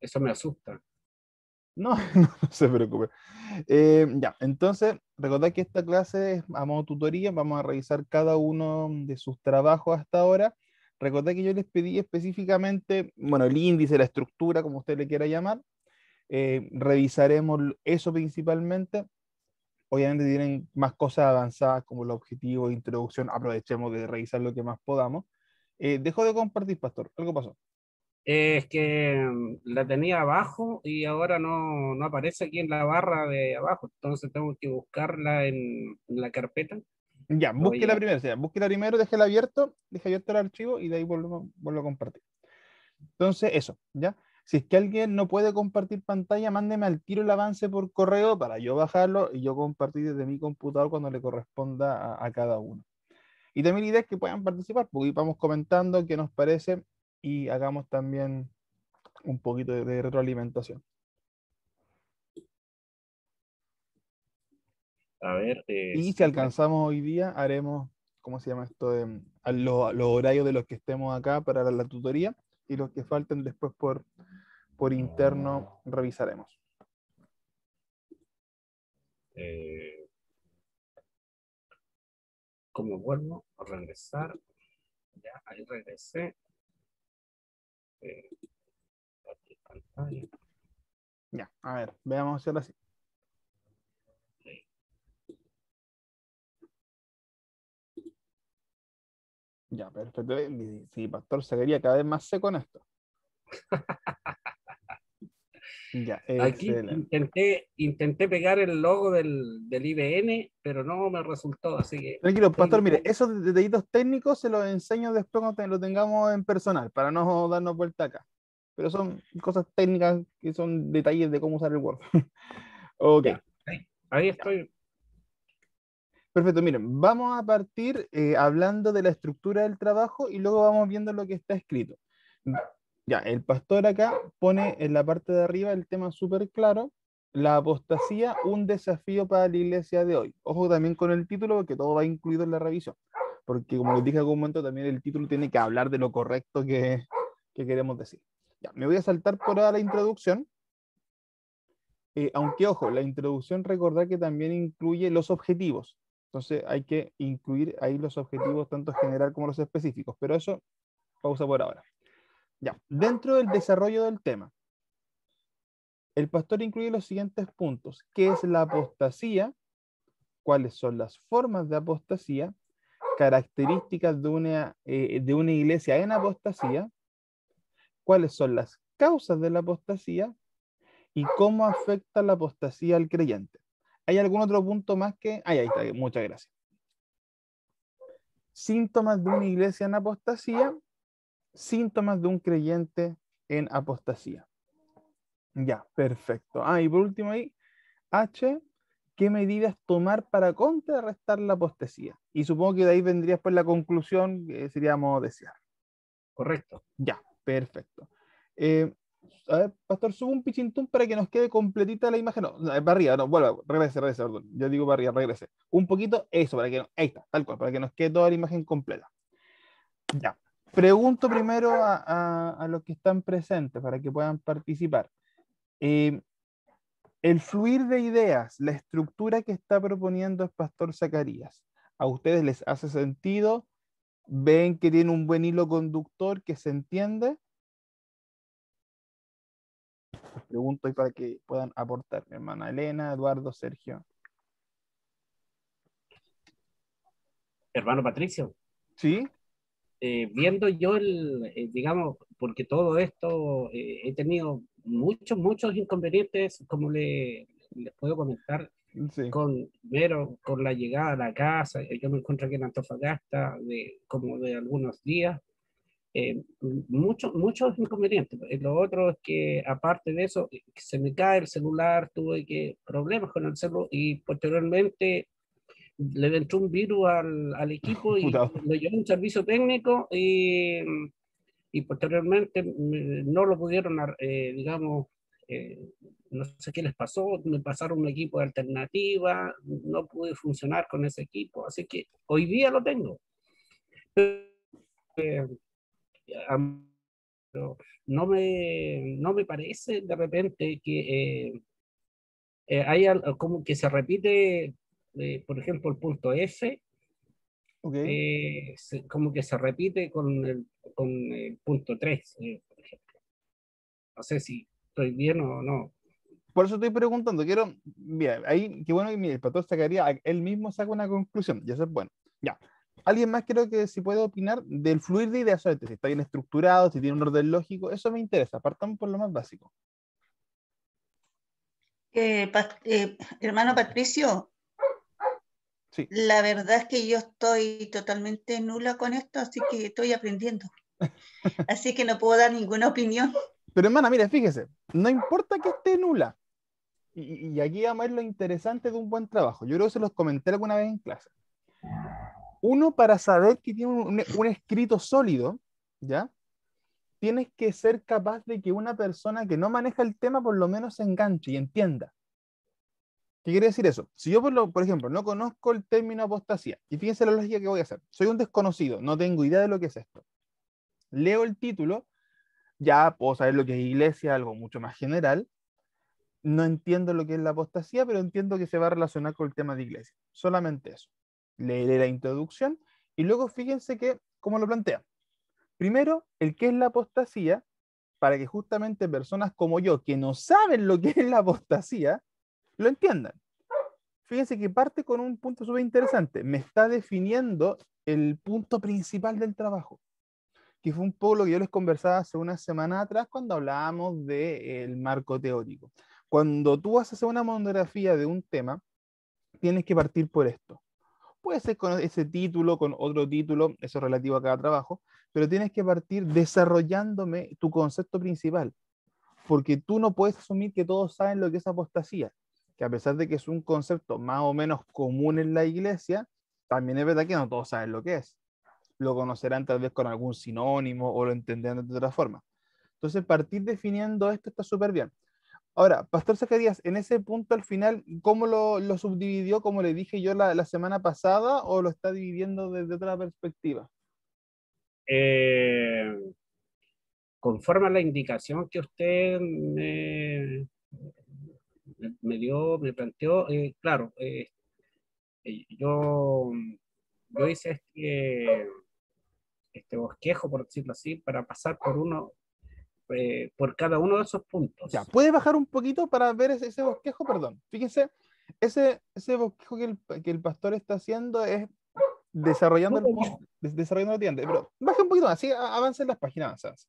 Eso me asusta. No, no se preocupe. Ya, entonces, recordad que esta clase es a modo tutoría, vamos a revisar cada uno de sus trabajos hasta ahora. Recordad que yo les pedí específicamente, bueno, el índice, la estructura, como usted le quiera llamar. Revisaremos eso principalmente. Obviamente tienen más cosas avanzadas como el objetivo de introducción, aprovechemos de revisar lo que más podamos. Dejó de compartir, Pastor, algo pasó. Es que la tenía abajo y ahora no aparece aquí en la barra de abajo, entonces tengo que buscarla en la carpeta. Ya, Voy a, busque la primero, deje abierto el archivo y de ahí vuelvo a compartir. Entonces, eso, ¿ya? Si es que alguien no puede compartir pantalla, mándeme al tiro el avance por correo para yo bajarlo y yo compartir desde mi computador cuando le corresponda a cada uno. Y también la idea es que puedan participar, porque vamos comentando qué nos parece y hagamos también un poquito de retroalimentación. a ver, Y si sí, pues, alcanzamos hoy día, haremos, ¿cómo se llama esto? Los horarios de los que estemos acá para la tutoría y los que falten después por interno revisaremos. eh, ¿cómo vuelvo a regresar? Ya, ahí regresé. Eh, aquí pantalla. Ya, a ver, veamos si ahora sí. Ya, perfecto. Sí, Pastor, se vería cada vez más seco en esto. Ya, Aquí excelente. intenté pegar el logo del IBN, pero no me resultó, así que Tranquilo, Pastor, estoy... mire, esos detallitos técnicos se los enseño después cuando lo tengamos en personal, para no darnos vuelta acá. Pero son cosas técnicas que son detalles de cómo usar el Word. Ok, Ya, ahí ya. estoy. Perfecto, miren, vamos a partir hablando de la estructura del trabajo y luego vamos viendo lo que está escrito. Ya, el pastor acá pone en la parte de arriba el tema súper claro, la apostasía, un desafío para la iglesia de hoy. Ojo también con el título, porque todo va incluido en la revisión, porque como les dije en algún momento, también el título tiene que hablar de lo correcto que queremos decir. Ya, me voy a saltar por ahora la introducción, aunque ojo, la introducción recordar que también incluye los objetivos. Entonces hay que incluir ahí los objetivos tanto general como los específicos, pero eso pausa por ahora. Ya, dentro del desarrollo del tema, el pastor incluye los siguientes puntos. ¿Qué es la apostasía? ¿Cuáles son las formas de apostasía? Características de una iglesia en apostasía. ¿Cuáles son las causas de la apostasía? ¿Y cómo afecta la apostasía al creyente? ¿Hay algún otro punto más que...? Ahí está, muchas gracias. Síntomas de una iglesia en apostasía, síntomas de un creyente en apostasía. Ya, perfecto. Y por último ahí, H, ¿qué medidas tomar para contrarrestar la apostasía? Y supongo que de ahí vendría después la conclusión, que sería modo desear. Correcto. Ya, perfecto. Eh, a ver, Pastor, subo un pichintún para que nos quede completita la imagen. No, no, para arriba, no, vuelva, regrese, perdón. Yo digo para arriba, regrese. Un poquito, eso, para que, ahí está, tal cual, para que nos quede toda la imagen completa. Ya. Pregunto primero a los que están presentes para que puedan participar. Eh, El fluir de ideas, la estructura que está proponiendo el pastor Zacarías, ¿a ustedes les hace sentido? ¿Ven que tiene un buen hilo conductor que se entiende? Les pregunto ahí para que puedan aportar. Mi hermana Elena, Eduardo, Sergio. Hermano Patricio, ¿Sí? viendo yo digamos, porque todo esto he tenido muchos inconvenientes, como les puedo comentar, Sí. con la llegada a la casa. Yo me encuentro aquí en Antofagasta como de algunos días. Muchos inconvenientes. Lo otro es que, aparte de eso, se me cae el celular, problemas con el celular y posteriormente le entró un virus al equipo y Computador. lo llevó a un servicio técnico y posteriormente no lo pudieron, digamos, eh, no sé qué les pasó, me pasaron un equipo de alternativa, no pude funcionar con ese equipo, así que hoy día lo tengo. no me parece de repente que hay como que se repite, por ejemplo, el punto F, ¿Ok? como que se repite con el punto 3 por ejemplo. No sé si estoy bien o no. Por eso estoy preguntando, quiero, mira, ahí, qué bueno que mira, el pastor sacaría, él mismo saca una conclusión, y eso es bueno. Ya. Alguien más creo que si puede opinar del fluir de ideas, solamente, si está bien estructurado, si tiene un orden lógico, eso me interesa. Partamos por lo más básico. Hermano Patricio, Sí. la verdad es que yo estoy totalmente nula con esto, así que estoy aprendiendo. Así que no puedo dar ninguna opinión. Pero hermana, mire, fíjese, no importa que esté nula, y aquí vamos a ver lo interesante de un buen trabajo. Yo creo que se los comenté alguna vez en clase. Uno, para saber que tiene un escrito sólido, ¿ya? Tienes que ser capaz de que una persona que no maneja el tema por lo menos se enganche y entienda. ¿Qué quiere decir eso? Si yo, por ejemplo, no conozco el término apostasía, y fíjense la lógica que voy a hacer, soy un desconocido, no tengo idea de lo que es esto. Leo el título, ya puedo saber lo que es iglesia, algo mucho más general. No entiendo lo que es la apostasía, pero entiendo que se va a relacionar con el tema de iglesia. Solamente eso. Leeré la introducción y luego fíjense que, cómo lo plantea. Primero, el qué es la apostasía, para que justamente personas como yo, que no saben lo que es la apostasía, lo entiendan. Fíjense que parte con un punto súper interesante. Me está definiendo el punto principal del trabajo, que fue un poco lo que yo les conversaba hace una semana atrás cuando hablábamos del marco teórico. Cuando tú vas a hacer una monografía de un tema, tienes que partir por esto. Puede ser con ese título, con otro título, eso es relativo a cada trabajo, pero tienes que partir desarrollándome tu concepto principal, porque tú no puedes asumir que todos saben lo que es apostasía, que a pesar de que es un concepto más o menos común en la iglesia, también es verdad que no todos saben lo que es. Lo conocerán tal vez con algún sinónimo o lo entenderán de otra forma. Entonces, partir definiendo esto está súper bien. Ahora, Pastor Zacarías, en ese punto al final, ¿cómo lo subdividió, como le dije yo la semana pasada, o lo está dividiendo desde otra perspectiva? Eh, Conforme a la indicación que usted me dio, me planteó, claro, yo, yo hice este bosquejo, por decirlo así, para pasar por cada uno de esos Ya, puntos. ¿puede bajar un poquito para ver ese bosquejo? Perdón. Fíjense, ese bosquejo que el pastor está haciendo es desarrollando el punto, desarrollando la tienda. Pero baje un poquito más, sí, avance en las páginas, avance.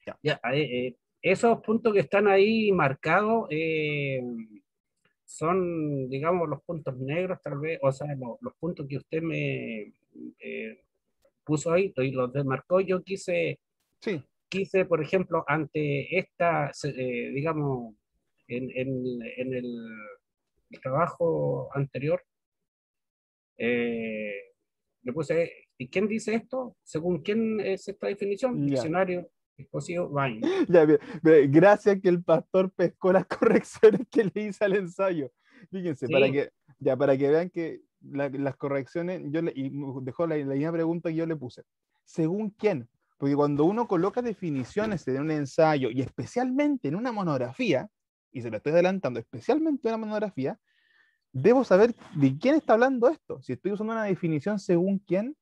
Ya. Ya, esos puntos que están ahí marcados son, digamos, los puntos negros, tal vez, o sea, los puntos que usted me puso ahí y los demarcó. Yo Sí, por ejemplo, ante esta, digamos, en el trabajo anterior, eh, le puse, ¿y quién dice esto? ¿Según quién es esta definición? ya. Diccionario Escocio Bain. Ya, bien, bien, gracias que el pastor pescó las correcciones que le hice al ensayo. Fíjense, Sí, para que vean que las correcciones, y dejó la misma pregunta que yo le puse. ¿Según quién? Porque cuando uno coloca definiciones en un ensayo y especialmente en una monografía, y se lo estoy adelantando, especialmente en una monografía, debo saber de quién está hablando esto. Si estoy usando una definición según quién,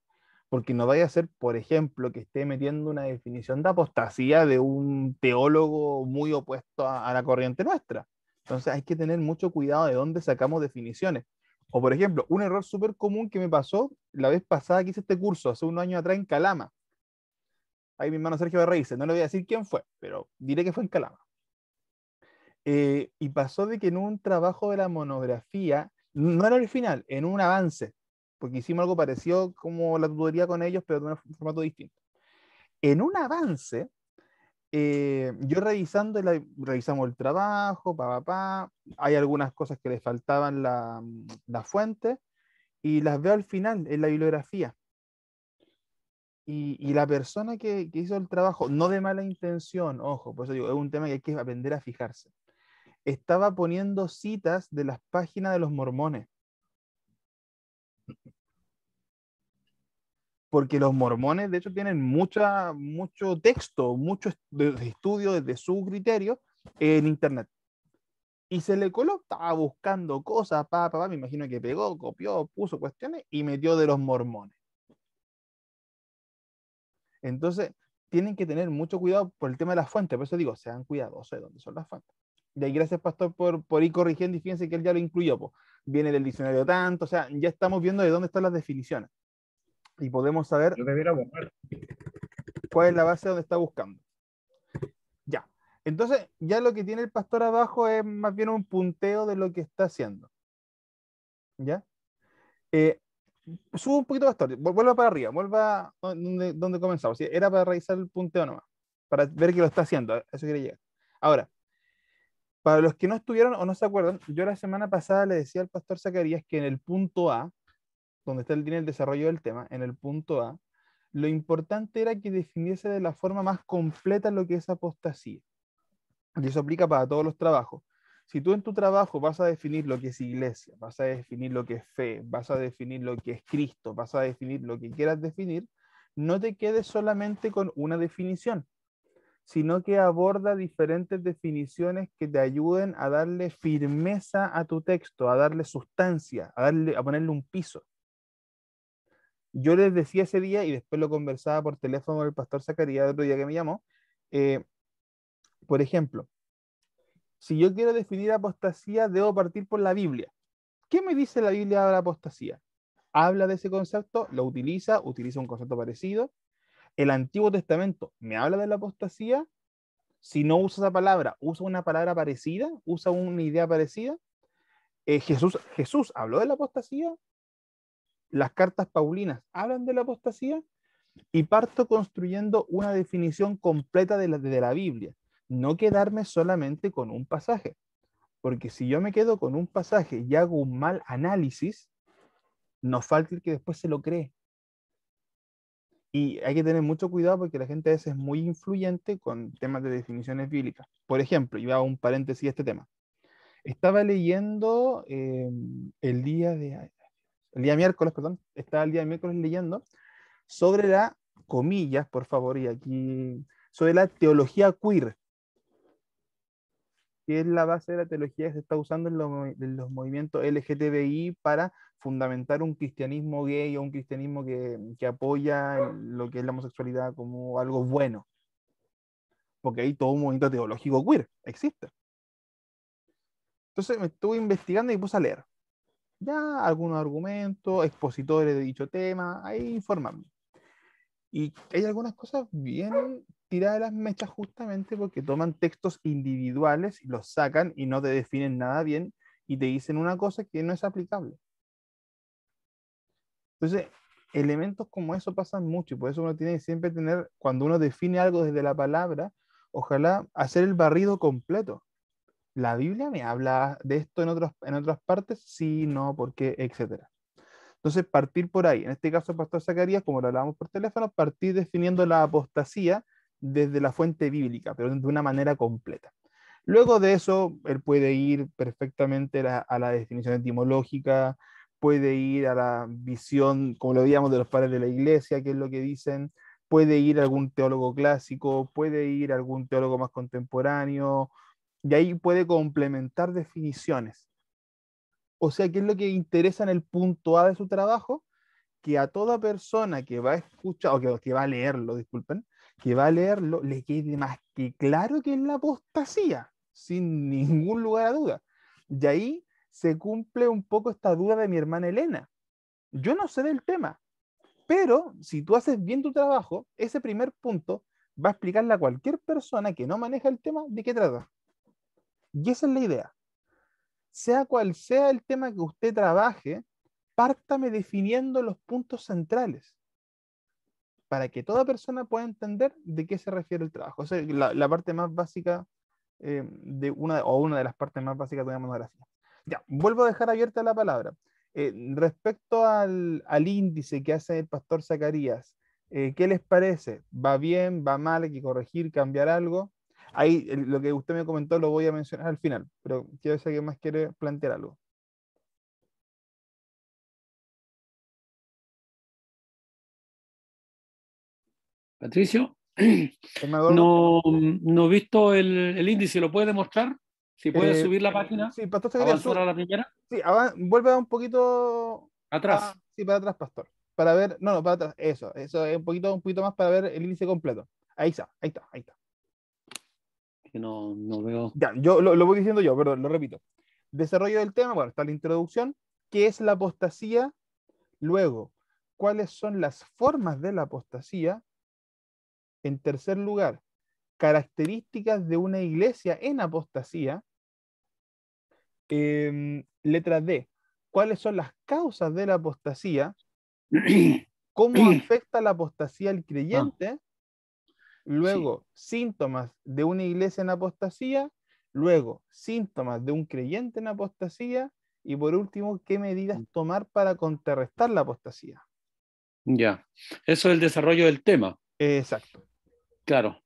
porque no vaya a ser, por ejemplo, que esté metiendo una definición de apostasía de un teólogo muy opuesto a la corriente nuestra. Entonces hay que tener mucho cuidado de dónde sacamos definiciones. O, por ejemplo, un error súper común que me pasó la vez pasada que hice este curso, hace unos años atrás en Calama. Ahí mi hermano Sergio Berreise, no le voy a decir quién fue, pero diré que fue en Calama. Y pasó de que en un trabajo de la monografía, no era el final, en un avance, porque hicimos algo parecido como la tutoría con ellos, pero de un formato distinto. En un avance, yo revisamos el trabajo, hay algunas cosas que le faltaban la fuente, y las veo al final, en la bibliografía. Y la persona que hizo el trabajo, no de mala intención, ojo, por eso digo, es un tema que hay que aprender a fijarse, estaba poniendo citas de las páginas de los mormones. porque los mormones, de hecho, tienen mucho texto, mucho estudio desde su criterio en Internet. Y se le coló, estaba buscando cosas, me imagino que pegó, copió, puso cuestiones y metió de los mormones. Entonces, tienen que tener mucho cuidado por el tema de las fuentes. Por eso digo, sean cuidadosos de dónde son las fuentes. Y ahí gracias, Pastor, por ir corrigiendo, y fíjense que él ya lo incluyó. Po. Viene del diccionario tanto, o sea, ya estamos viendo de dónde están las definiciones. Y podemos saber Yo debiera buscar. cuál es la base donde está buscando. Ya. Entonces, ya lo que tiene el pastor abajo es más bien un punteo de lo que está haciendo. ¿Ya? Subo un poquito, pastor. Vuelva para arriba. Vuelva donde comenzamos. ¿Sí? Era para revisar el punteo nomás. Para ver que lo está haciendo. A eso quería llegar. Ahora, para los que no estuvieron o no se acuerdan, yo la semana pasada le decía al pastor Zacarías que en el punto A, donde tiene el desarrollo del tema, en el punto A, lo importante era que definiese de la forma más completa lo que es apostasía. Y eso aplica para todos los trabajos. Si tú en tu trabajo vas a definir lo que es iglesia, vas a definir lo que es fe, vas a definir lo que es Cristo, vas a definir lo que quieras definir, no te quedes solamente con una definición, sino que aborda diferentes definiciones que te ayuden a darle firmeza a tu texto, a darle sustancia, a ponerle un piso. Yo les decía ese día, y después lo conversaba por teléfono con el pastor Zacarías, el otro día que me llamó, por ejemplo, si yo quiero definir apostasía, debo partir por la Biblia. ¿Qué me dice la Biblia de la apostasía? Habla de ese concepto, lo utiliza un concepto parecido. El Antiguo Testamento me habla de la apostasía. Si no usa esa palabra, usa una palabra parecida, usa una idea parecida. Jesús habló de la apostasía. Las cartas paulinas hablan de la apostasía. Y parto construyendo una definición completa de la Biblia. No quedarme solamente con un pasaje. Porque si yo me quedo con un pasaje y hago un mal análisis, nos falta el que después se lo cree. Y hay que tener mucho cuidado porque la gente a veces es muy influyente con temas de definiciones bíblicas. Por ejemplo, yo hago un paréntesis a este tema. Estaba leyendo el día miércoles, perdón, estaba el día miércoles leyendo sobre la, comillas, por favor, y aquí, sobre la teología queer, que es la base de la teología que se está usando en los movimientos LGTBI para fundamentar un cristianismo gay o un cristianismo que apoya lo que es la homosexualidad como algo bueno. Porque hay todo un movimiento teológico queer, existe. Entonces me estuve investigando y puse a leer. Ya algunos argumentos, expositores de dicho tema, ahí informarme. Y hay algunas cosas bien tiradas de las mechas justamente porque toman textos individuales y los sacan y no te definen nada bien y te dicen una cosa que no es aplicable. Entonces, elementos como eso pasan mucho y por eso uno tiene que siempre tener, cuando uno define algo desde la palabra, ojalá hacer el barrido completo. ¿La Biblia me habla de esto en otras partes? Sí, no, por qué, etcétera. Entonces, partir por ahí. En este caso, el pastor Zacarías, como lo hablábamos por teléfono, partir definiendo la apostasía desde la fuente bíblica, pero de una manera completa. Luego de eso, él puede ir perfectamente a la definición etimológica, puede ir a la visión, como lo veíamos, de los padres de la iglesia, qué es lo que dicen, puede ir a algún teólogo clásico, puede ir a algún teólogo más contemporáneo, y ahí puede complementar definiciones. O sea, ¿qué es lo que interesa en el punto A de su trabajo? Que a toda persona que va a escuchar, o que va a leerlo, disculpen, que va a leerlo, le quede más que claro que es la apostasía, sin ningún lugar a duda. Y ahí se cumple un poco esta duda de mi hermana Elena. Yo no sé del tema, pero si tú haces bien tu trabajo, ese primer punto va a explicarle a cualquier persona que no maneja el tema de qué trata. Y esa es la idea. Sea cual sea el tema que usted trabaje, pártame definiendo los puntos centrales para que toda persona pueda entender de qué se refiere el trabajo. O sea, la parte más básica una de las partes más básicas de una monografía. Ya, vuelvo a dejar abierta la palabra. Respecto al índice que hace el pastor Zacarías, ¿qué les parece? ¿Va bien? ¿Va mal? ¿Hay que corregir? ¿Cambiar algo? Ahí lo que usted me comentó lo voy a mencionar al final, pero quiero saber qué más quiere plantear algo. Patricio, Hermano Eduardo. no he visto el índice, ¿lo puede demostrar? Si puede subir la página, Sí, Pastor Zacarías, avanzar a la primera, sí, vuelve un poquito atrás. sí, para atrás, Pastor. Para ver, no, para atrás, eso es un poquito más para ver el índice completo. Ahí está, ahí está, ahí está. Que no veo. Ya, yo lo voy diciendo yo, perdón, lo repito. Desarrollo del tema, bueno, está la introducción, ¿qué es la apostasía? Luego, ¿cuáles son las formas de la apostasía? En tercer lugar, características de una iglesia en apostasía. Letra D, ¿cuáles son las causas de la apostasía? ¿Cómo afecta la apostasía al creyente? Luego, síntomas de una iglesia en apostasía. Luego, síntomas de un creyente en apostasía. Y por último, ¿qué medidas tomar para contrarrestar la apostasía? Ya, eso es el desarrollo del tema. Exacto. Claro.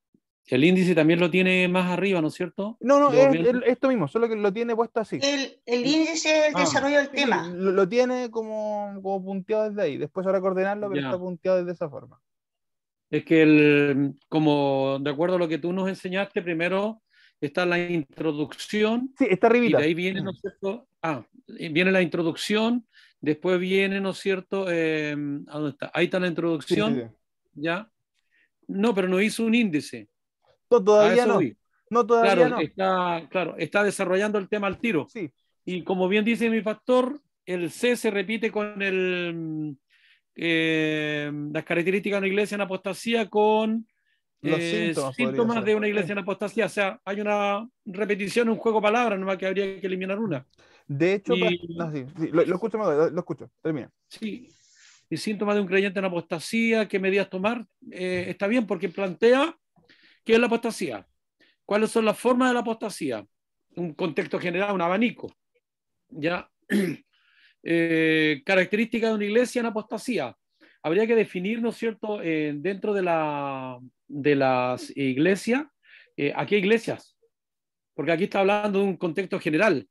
El índice también lo tiene más arriba, ¿no es cierto? No, ¿Lo veo? esto mismo, solo que lo tiene puesto así. El índice es el desarrollo del Sí, tema. lo tiene como punteado desde ahí. Después ahora coordinarlo, pero Ya. está punteado de esa forma. Es que como de acuerdo a lo que tú nos enseñaste, primero está la introducción Sí, está y de arribita. ahí viene, ¿no es cierto? Viene la introducción, después viene, ¿no es cierto? ¿A dónde está? Ahí está la Sí, sí, introducción, sí. ¿ya? No, pero no hizo un índice. No, A todavía eso no. vi. No, Claro, todavía no. está desarrollando el tema al tiro. Sí, Y como bien dice mi pastor, el C se repite con las características de una iglesia en apostasía con los síntomas podría síntomas ser. de una Sí. iglesia en apostasía. O sea, hay una repetición, un juego de palabras, nomás que habría que eliminar una. De hecho, no, Y sí, lo escucho, lo escucho. Termina. sí, y síntomas de un creyente en apostasía, qué medidas tomar, está bien porque plantea qué es la apostasía, cuáles son las formas de la apostasía, un contexto general, un abanico, ¿ya? Características de una iglesia en apostasía. Habría que definir, ¿no es cierto?, dentro de las iglesias, ¿a qué iglesias? Porque aquí está hablando de un contexto general.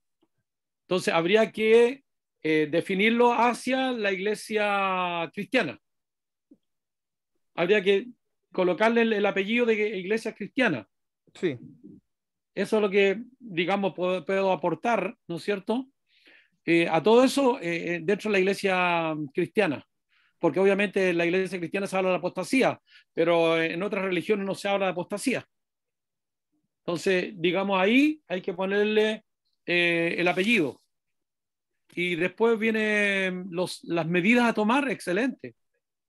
Entonces, habría que definirlo hacia la iglesia cristiana. Habría que colocarle el apellido de iglesia cristiana. Sí. Eso es lo que, digamos, puedo aportar, ¿no es cierto? A todo eso dentro de la iglesia cristiana, porque obviamente en la iglesia cristiana se habla de apostasía, pero en otras religiones no se habla de apostasía. Entonces, digamos, ahí hay que ponerle el apellido. Y después vienen las medidas a tomar, excelente,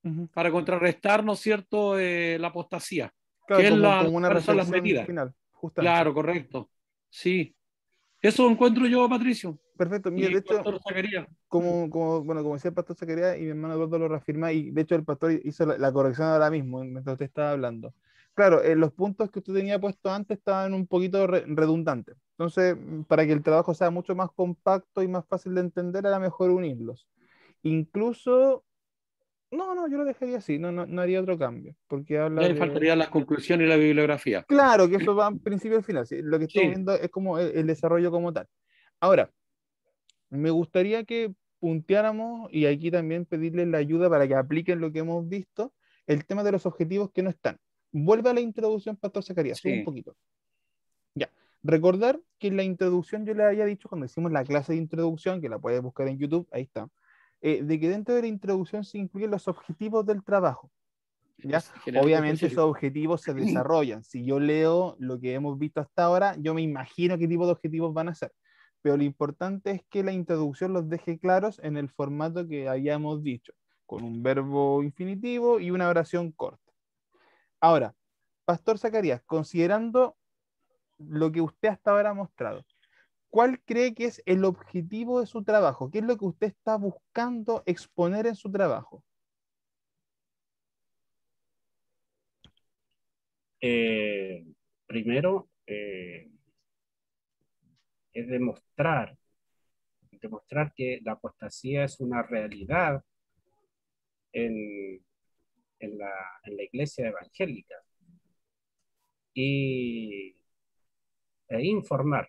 Ujú. para contrarrestar, ¿no es cierto?, la apostasía. Claro, como una ¿Cuáles son las reflexión medidas? final, justamente. Claro, correcto. Sí. Eso encuentro yo, Patricio. Perfecto. Mira, Y de hecho, Pastor Zacarías. como decía el pastor Zacarías y mi hermano Eduardo lo reafirma, y de hecho el pastor hizo la corrección ahora mismo, mientras usted estaba hablando. Claro, los puntos que usted tenía puestos antes estaban un poquito redundantes. Entonces, para que el trabajo sea mucho más compacto y más fácil de entender, era mejor unirlos. Incluso, no, yo lo dejaría así, no haría otro cambio, porque Ya habla me de... faltaría las conclusiones y la bibliografía. Claro, que eso va en principio al final, sí, lo que estamos Sí, viendo es como el desarrollo como tal. Ahora, me gustaría que punteáramos y aquí también pedirles la ayuda para que apliquen lo que hemos visto, el tema de los objetivos que no están. Vuelve a la introducción, Pastor Zacarías, sube un sí, poquito. Ya. Recordar que en la introducción yo le había dicho cuando hicimos la clase de introducción, que la puedes buscar en YouTube, ahí está, de que dentro de la introducción se incluyen los objetivos del trabajo. ¿Ya? general y Obviamente esos específico. objetivos se desarrollan. Si yo leo lo que hemos visto hasta ahora, yo me imagino qué tipo de objetivos van a ser. Pero lo importante es que la introducción los deje claros en el formato que habíamos dicho, con un verbo infinitivo y una oración corta. Ahora, Pastor Zacarías, considerando lo que usted hasta ahora ha mostrado, ¿cuál cree que es el objetivo de su trabajo? ¿Qué es lo que usted está buscando exponer en su trabajo? Primero, es demostrar que la apostasía es una realidad en, en la iglesia evangélica y, informar,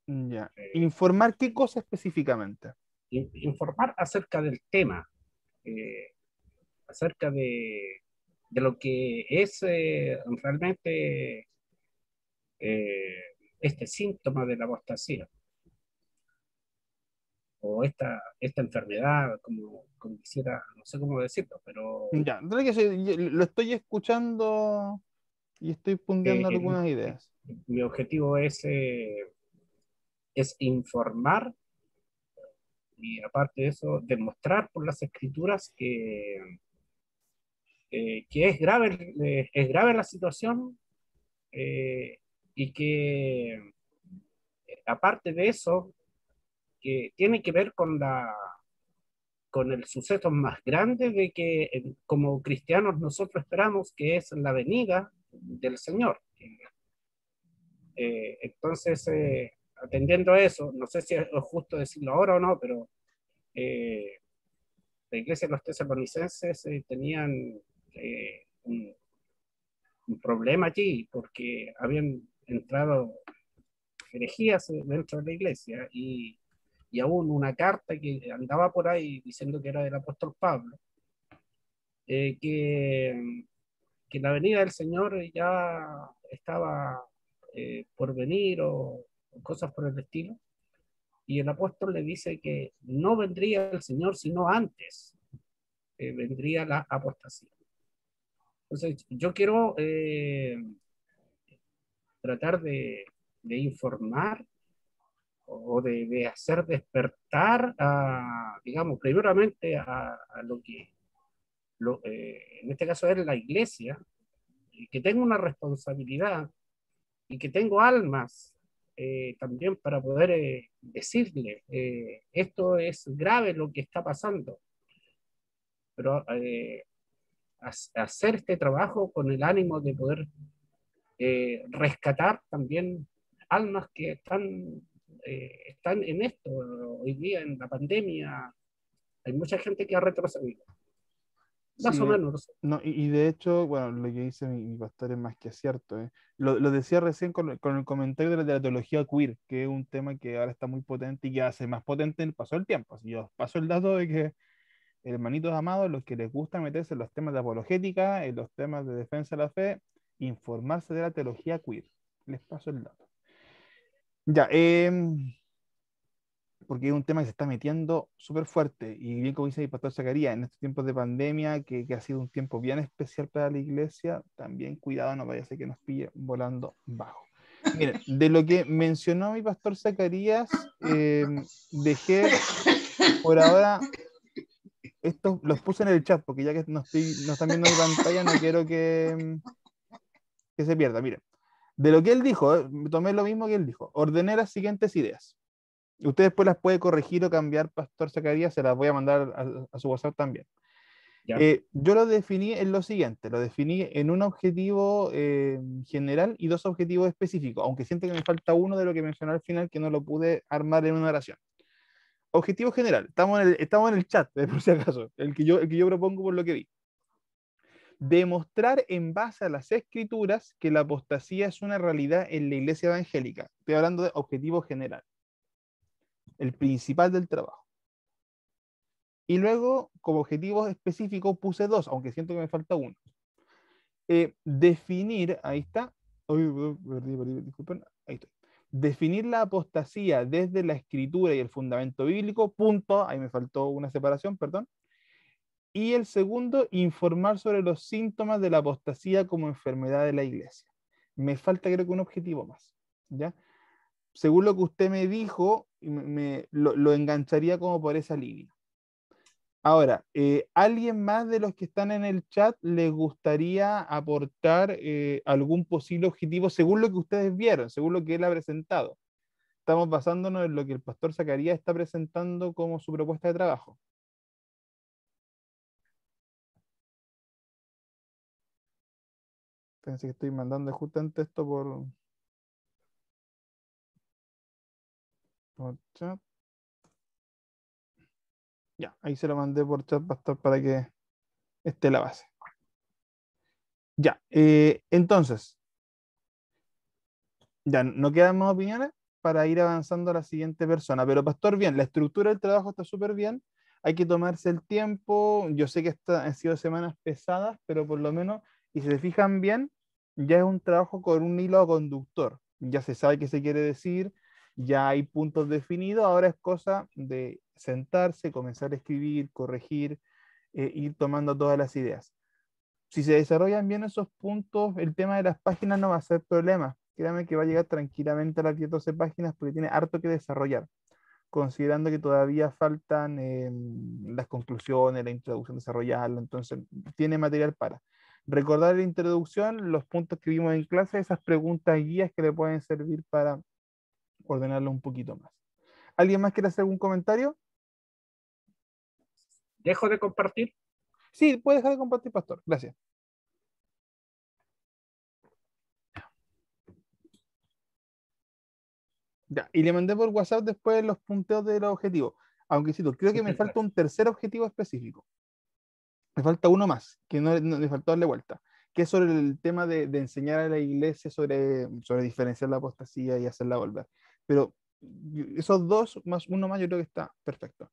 Ya. eh, ¿Informar qué cosa específicamente? informar acerca del tema, acerca de lo que es realmente eh, este síntoma de la apostasía, o esta enfermedad, como quisiera, no sé cómo decirlo, pero Ya, entonces lo estoy escuchando y estoy punteando eh, algunas ideas. mi objetivo es informar y aparte de eso, demostrar por las escrituras que es grave la situación eh, y que aparte de eso, que tiene que ver con el suceso más grande de que como cristianos nosotros esperamos, que es la venida del Señor. Entonces, atendiendo a eso, no sé si es justo decirlo ahora o no, pero eh, la iglesia de los tesalonicenses tenían un problema allí porque habían entrado herejías dentro de la iglesia y aún una carta que andaba por ahí diciendo que era del apóstol Pablo, eh, que, que la venida del Señor ya estaba por venir o cosas por el estilo. Y el apóstol le dice que no vendría el Señor sino antes vendría la apostasía. Entonces, yo quiero tratar de informar o de hacer despertar, digamos, primeramente a lo que, en este caso es la iglesia, y que tengo una responsabilidad y que tengo almas también para poder decirle, esto es grave lo que está pasando, pero hacer este trabajo con el ánimo de poder rescatar también almas que están en esto. Hoy día en la pandemia hay mucha gente que ha retrocedido, Sí, más o menos. no, y de hecho, bueno, lo que dice mi pastor es más que cierto. Lo decía recién con el comentario de la teología queer, que es un tema que ahora está muy potente y que hace más potente en el paso del tiempo. Así yo paso el dato de que, hermanitos amados, los que les gusta meterse en los temas de apologética, en los temas de defensa de la fe, informarse de la teología queer. Les paso el dato. Ya, porque es un tema que se está metiendo súper fuerte. Y bien como dice mi pastor Zacarías, en estos tiempos de pandemia, que ha sido un tiempo bien especial para la iglesia, también cuidado, no vaya a ser que nos pille volando bajo. Miren, de lo que mencionó mi pastor Zacarías, dejé por ahora, estos los puse en el chat, porque ya que no están viendo mi pantalla, no quiero que se pierda. Miren, de lo que él dijo, tomé lo mismo que él dijo, ordené las siguientes ideas. Usted después las puede corregir o cambiar, Pastor Zacarías, se las voy a mandar a su WhatsApp también. ¿Ya? Yo lo definí en lo siguiente, lo definí en un objetivo general y dos objetivos específicos, aunque siento que me falta uno de lo que mencioné al final que no lo pude armar en una oración. Objetivo general, estamos en el chat, por si acaso, el que yo propongo por lo que vi. Demostrar en base a las escrituras que la apostasía es una realidad en la iglesia evangélica. Estoy hablando de objetivo general, el principal del trabajo. Y luego, como objetivo específico, puse dos, aunque siento que me falta uno. Definir, ahí está. Disculpen, ahí estoy. Definir la apostasía desde la escritura y el fundamento bíblico, punto. Ahí me faltó una separación, perdón. Y el segundo, informar sobre los síntomas de la apostasía como enfermedad de la iglesia. Me falta, creo que un objetivo más. ¿Ya? Según lo que usted me dijo, lo engancharía como por esa línea. Ahora, ¿alguien más de los que están en el chat les gustaría aportar algún posible objetivo según lo que ustedes vieron, según lo que él ha presentado? Estamos basándonos en lo que el pastor Zacarías está presentando como su propuesta de trabajo. Pensé que estoy mandando justamente esto por chat. Ya, ahí se lo mandé por chat, pastor, para que esté la base. Ya, entonces, ya no quedan más opiniones para ir avanzando a la siguiente persona. Pero, pastor, bien, la estructura del trabajo está súper bien. hay que tomarse el tiempo. Yo sé que han sido semanas pesadas, pero por lo menos, y si se fijan bien, ya es un trabajo con un hilo conductor. Ya se sabe qué se quiere decir, ya hay puntos definidos, ahora es cosa de sentarse, comenzar a escribir, corregir, ir tomando todas las ideas. Si se desarrollan bien esos puntos, el tema de las páginas no va a ser problema. Créame que va a llegar tranquilamente a las 10, 12 páginas porque tiene harto que desarrollar, considerando que todavía faltan las conclusiones, la introducción, desarrollarlo, entonces tiene material para recordar la introducción, los puntos que vimos en clase, esas preguntas y guías que le pueden servir para ordenarlo un poquito más. ¿Alguien más quiere hacer algún comentario? ¿Dejo de compartir? Sí, puede dejar de compartir, pastor. Gracias. Ya, y le mandé por WhatsApp después los punteos de los objetivos. Aunque sí, creo que me falta un tercer objetivo específico. Me falta uno más, que no me faltó darle vuelta, que es sobre el tema de enseñar a la iglesia sobre diferenciar la apostasía y hacerla volver. Pero esos dos, más uno más, yo creo que está perfecto.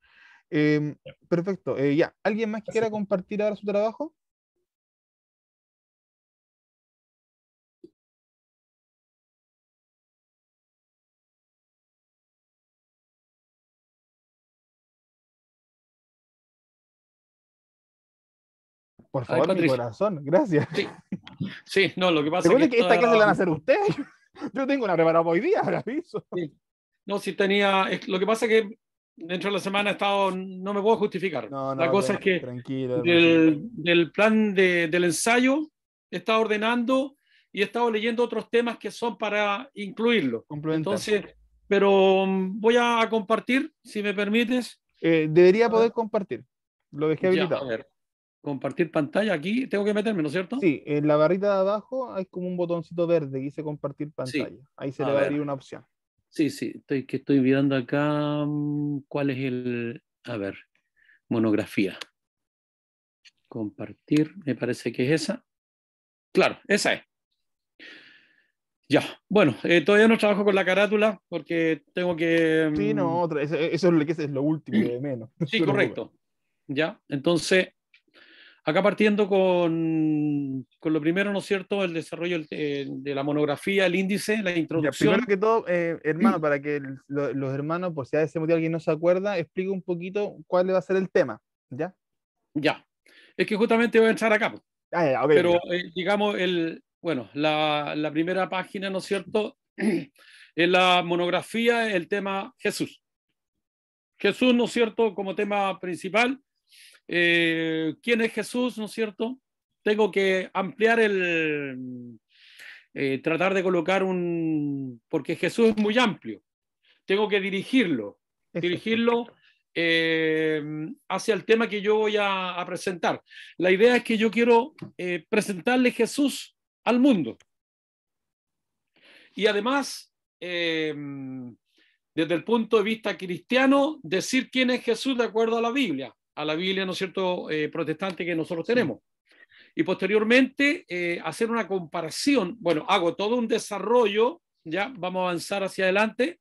Perfecto. Ya, ¿alguien más que quiera compartir ahora su trabajo? Por Ay, favor, mi Patricio. corazón, gracias. Sí, sí, no, lo que pasa Recuerde es que esta clase la van a hacer ustedes. Yo tengo una preparada hoy día, ahora aviso. sí. No, si tenía, lo que pasa es que dentro de la semana he estado, no me puedo justificar. No, La cosa es que tranquilo, hermano. del plan del ensayo he estado ordenando y he estado leyendo otros temas que son para incluirlo. Complementar. Entonces, pero voy a compartir, si me permites. Debería poder compartir. Lo dejé Ya, a habilitado. ver, compartir pantalla aquí, tengo que meterme, ¿no es cierto? Sí, en la barrita de abajo hay como un botoncito verde que dice compartir Sí. pantalla. Ahí se A le va a ver. abrir una opción. Sí, sí, estoy mirando acá cuál es a ver, monografía. Compartir, me parece que es esa. Claro, esa es. Ya, bueno, todavía no trabajo con la carátula porque tengo que... Sí, no, eso es lo que es lo último, lo de menos. No sí, se preocupe. correcto. Ya, entonces, acá partiendo con lo primero, ¿no es cierto? El desarrollo de la monografía, el índice, la Ya, introducción. primero que todo, hermano, para que los hermanos, por si a ese motivo alguien no se acuerda, explique un poquito cuál va a ser el tema. ¿Ya? Ya, es que justamente voy a entrar acá. Ah, ya, ok, Pero ya. digamos, bueno, la primera página, ¿no es cierto? En la monografía, el tema Jesús. Jesús, ¿no es cierto?, como tema principal. ¿Quién es Jesús, no es cierto? Tengo que ampliar tratar de colocar porque Jesús es muy amplio. Tengo que dirigirlo Exacto. hacia el tema que yo voy a presentar. La idea es que yo quiero presentarle Jesús al mundo. Y además, desde el punto de vista cristiano, decir quién es Jesús de acuerdo a la Biblia, ¿no es cierto?, protestante que nosotros tenemos. Y posteriormente, hacer una comparación. Bueno, hago todo un desarrollo, ya vamos a avanzar hacia adelante.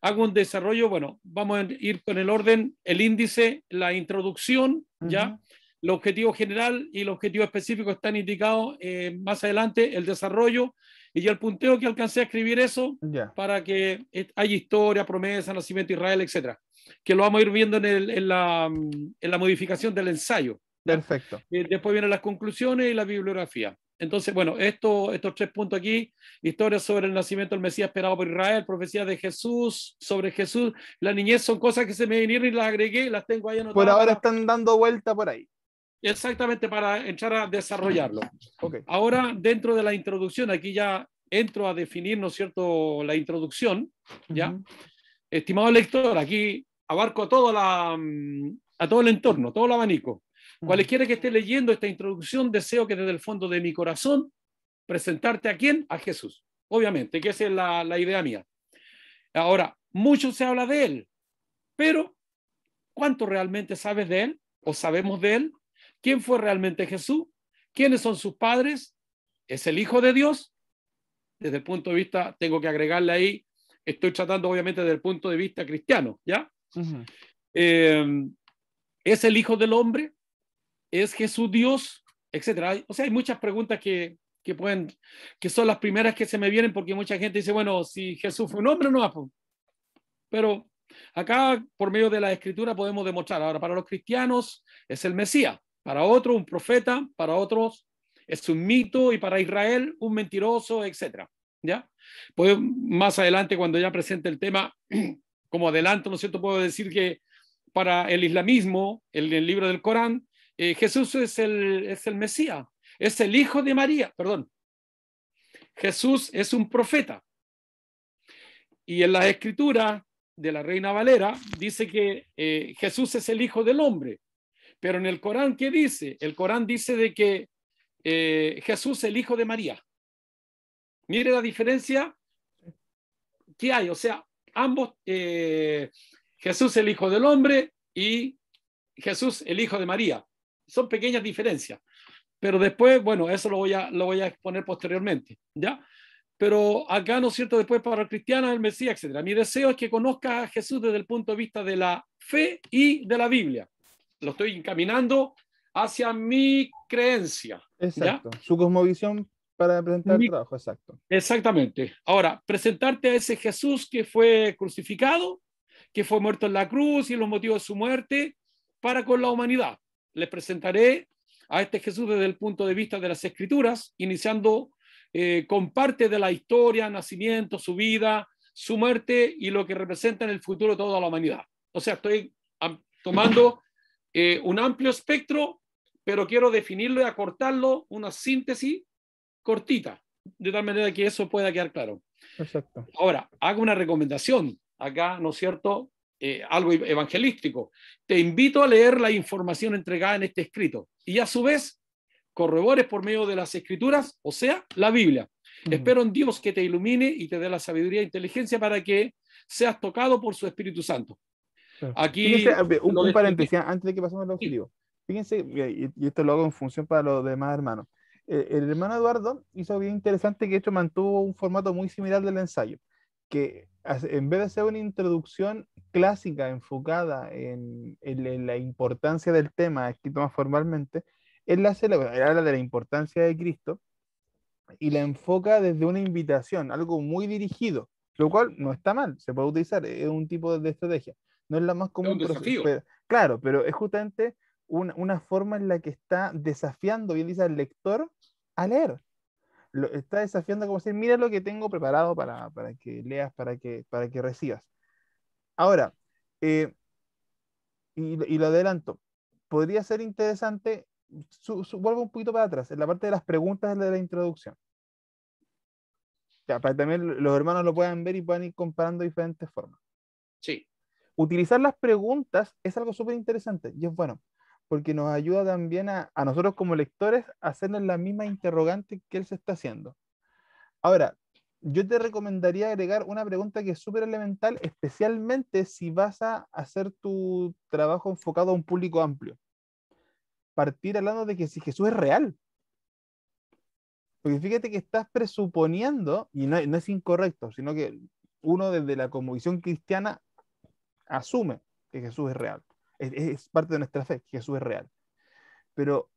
Hago un desarrollo, bueno, vamos a ir con el orden, el índice, la introducción, ya, el objetivo general y el objetivo específico están indicados más adelante, el desarrollo y ya el punteo que alcancé a escribir eso para que haya historia, promesa, nacimiento de Israel, etcétera, que lo vamos a ir viendo en la modificación del ensayo. ¿Ya? Perfecto. Después vienen las conclusiones y la bibliografía. Entonces, bueno, estos 3 puntos aquí, historia sobre el nacimiento del Mesías esperado por Israel, profecía de Jesús, sobre Jesús, la niñez, son cosas que se me vinieron y las agregué, las tengo ahí anotadas. Por ahora están dando vuelta por ahí. Exactamente, para entrar a desarrollarlo. Okay. Ahora, dentro de la introducción, aquí ya entro a definir, ¿no es cierto?, la introducción, ¿ya? Estimado lector, aquí abarco a todo el entorno, todo el abanico. Cualquiera que esté leyendo esta introducción, deseo que desde el fondo de mi corazón presentarte ¿a quién? A Jesús. Obviamente, que esa es la idea mía. Ahora, mucho se habla de él, pero ¿cuánto realmente sabes de él? ¿O sabemos de él? ¿Quién fue realmente Jesús? ¿Quiénes son sus padres? ¿Es el Hijo de Dios? Desde el punto de vista, tengo que agregarle ahí, estoy tratando obviamente desde el punto de vista cristiano, ¿ya? ¿Es el Hijo del Hombre? ¿Es Jesús Dios? Etcétera. O sea, hay muchas preguntas que son las primeras que se me vienen, porque mucha gente dice, bueno, si Jesús fue un hombre o no, pero acá por medio de la Escritura podemos demostrar. Ahora, para los cristianos es el Mesías, para otros un profeta, para otros es un mito, y para Israel un mentiroso, etcétera. ¿Ya? Pues más adelante, cuando ya presente el tema, como adelanto, ¿no es cierto?, puedo decir que para el islamismo, el libro del Corán, Jesús es el Mesías, es el hijo de María, perdón. Jesús es un profeta. Y en la escritura de la Reina Valera dice que Jesús es el hijo del hombre. Pero en el Corán, ¿qué dice? El Corán dice de que Jesús es el hijo de María. Mire la diferencia que hay. O sea, ambos, Jesús el hijo del hombre y Jesús el hijo de María. Son pequeñas diferencias. Pero después, bueno, eso lo voy a exponer posteriormente, ¿ya? Pero acá, ¿no es cierto?, después para el cristiano, el Mesías, etc. Mi deseo es que conozca a Jesús desde el punto de vista de la fe y de la Biblia. Lo estoy encaminando hacia mi creencia. Exacto. ¿Ya? Su cosmovisión para presentar el trabajo, exacto. Exactamente. Ahora, presentarte a ese Jesús que fue crucificado, que fue muerto en la cruz y los motivos de su muerte para con la humanidad. Les presentaré a este Jesús desde el punto de vista de las Escrituras, iniciando con parte de la historia, nacimiento, su vida, su muerte y lo que representa en el futuro toda la humanidad. O sea, estoy tomando un amplio espectro, pero quiero definirlo y acortarlo, una síntesis cortita, de tal manera que eso pueda quedar claro. Exacto. Ahora, hago una recomendación acá, ¿no es cierto?, algo evangelístico. Te invito a leer la información entregada en este escrito y a su vez corrobores por medio de las Escrituras, o sea, la Biblia. Espero en Dios que te ilumine y te dé la sabiduría e inteligencia para que seas tocado por su Espíritu Santo. Aquí fíjense, un paréntesis antes de que pasemos al objetivo. Fíjense, y esto lo hago en función para los demás hermanos. El hermano Eduardo hizo bien interesante que de hecho mantuvo un formato muy similar del ensayo, que en vez de ser una introducción clásica enfocada en la importancia del tema escrito más formalmente, él habla de la importancia de Cristo y la enfoca desde una invitación, algo muy dirigido, lo cual no está mal, se puede utilizar, es un tipo de estrategia. No es la más común, pero, claro, pero es justamente una forma en la que está desafiando, bien dice, al lector a leer. Lo está desafiando como decir, mira lo que tengo preparado para que leas, para que recibas. Ahora, y lo adelanto, podría ser interesante, vuelvo un poquito para atrás, en la parte de las preguntas de la introducción. Ya, para que también los hermanos lo puedan ver y puedan ir comparando diferentes formas. Sí. Utilizar las preguntas es algo súper interesante y es bueno, porque nos ayuda también a nosotros como lectores a hacernos la misma interrogante que él se está haciendo. Ahora, yo te recomendaría agregar una pregunta que es súper elemental, especialmente si vas a hacer tu trabajo enfocado a un público amplio. Partir hablando de que si Jesús es real. Porque fíjate que estás presuponiendo, y no es incorrecto, sino que uno desde la cosmovisión cristiana asume que Jesús es real. Es parte de nuestra fe, que Jesús es real. Pero,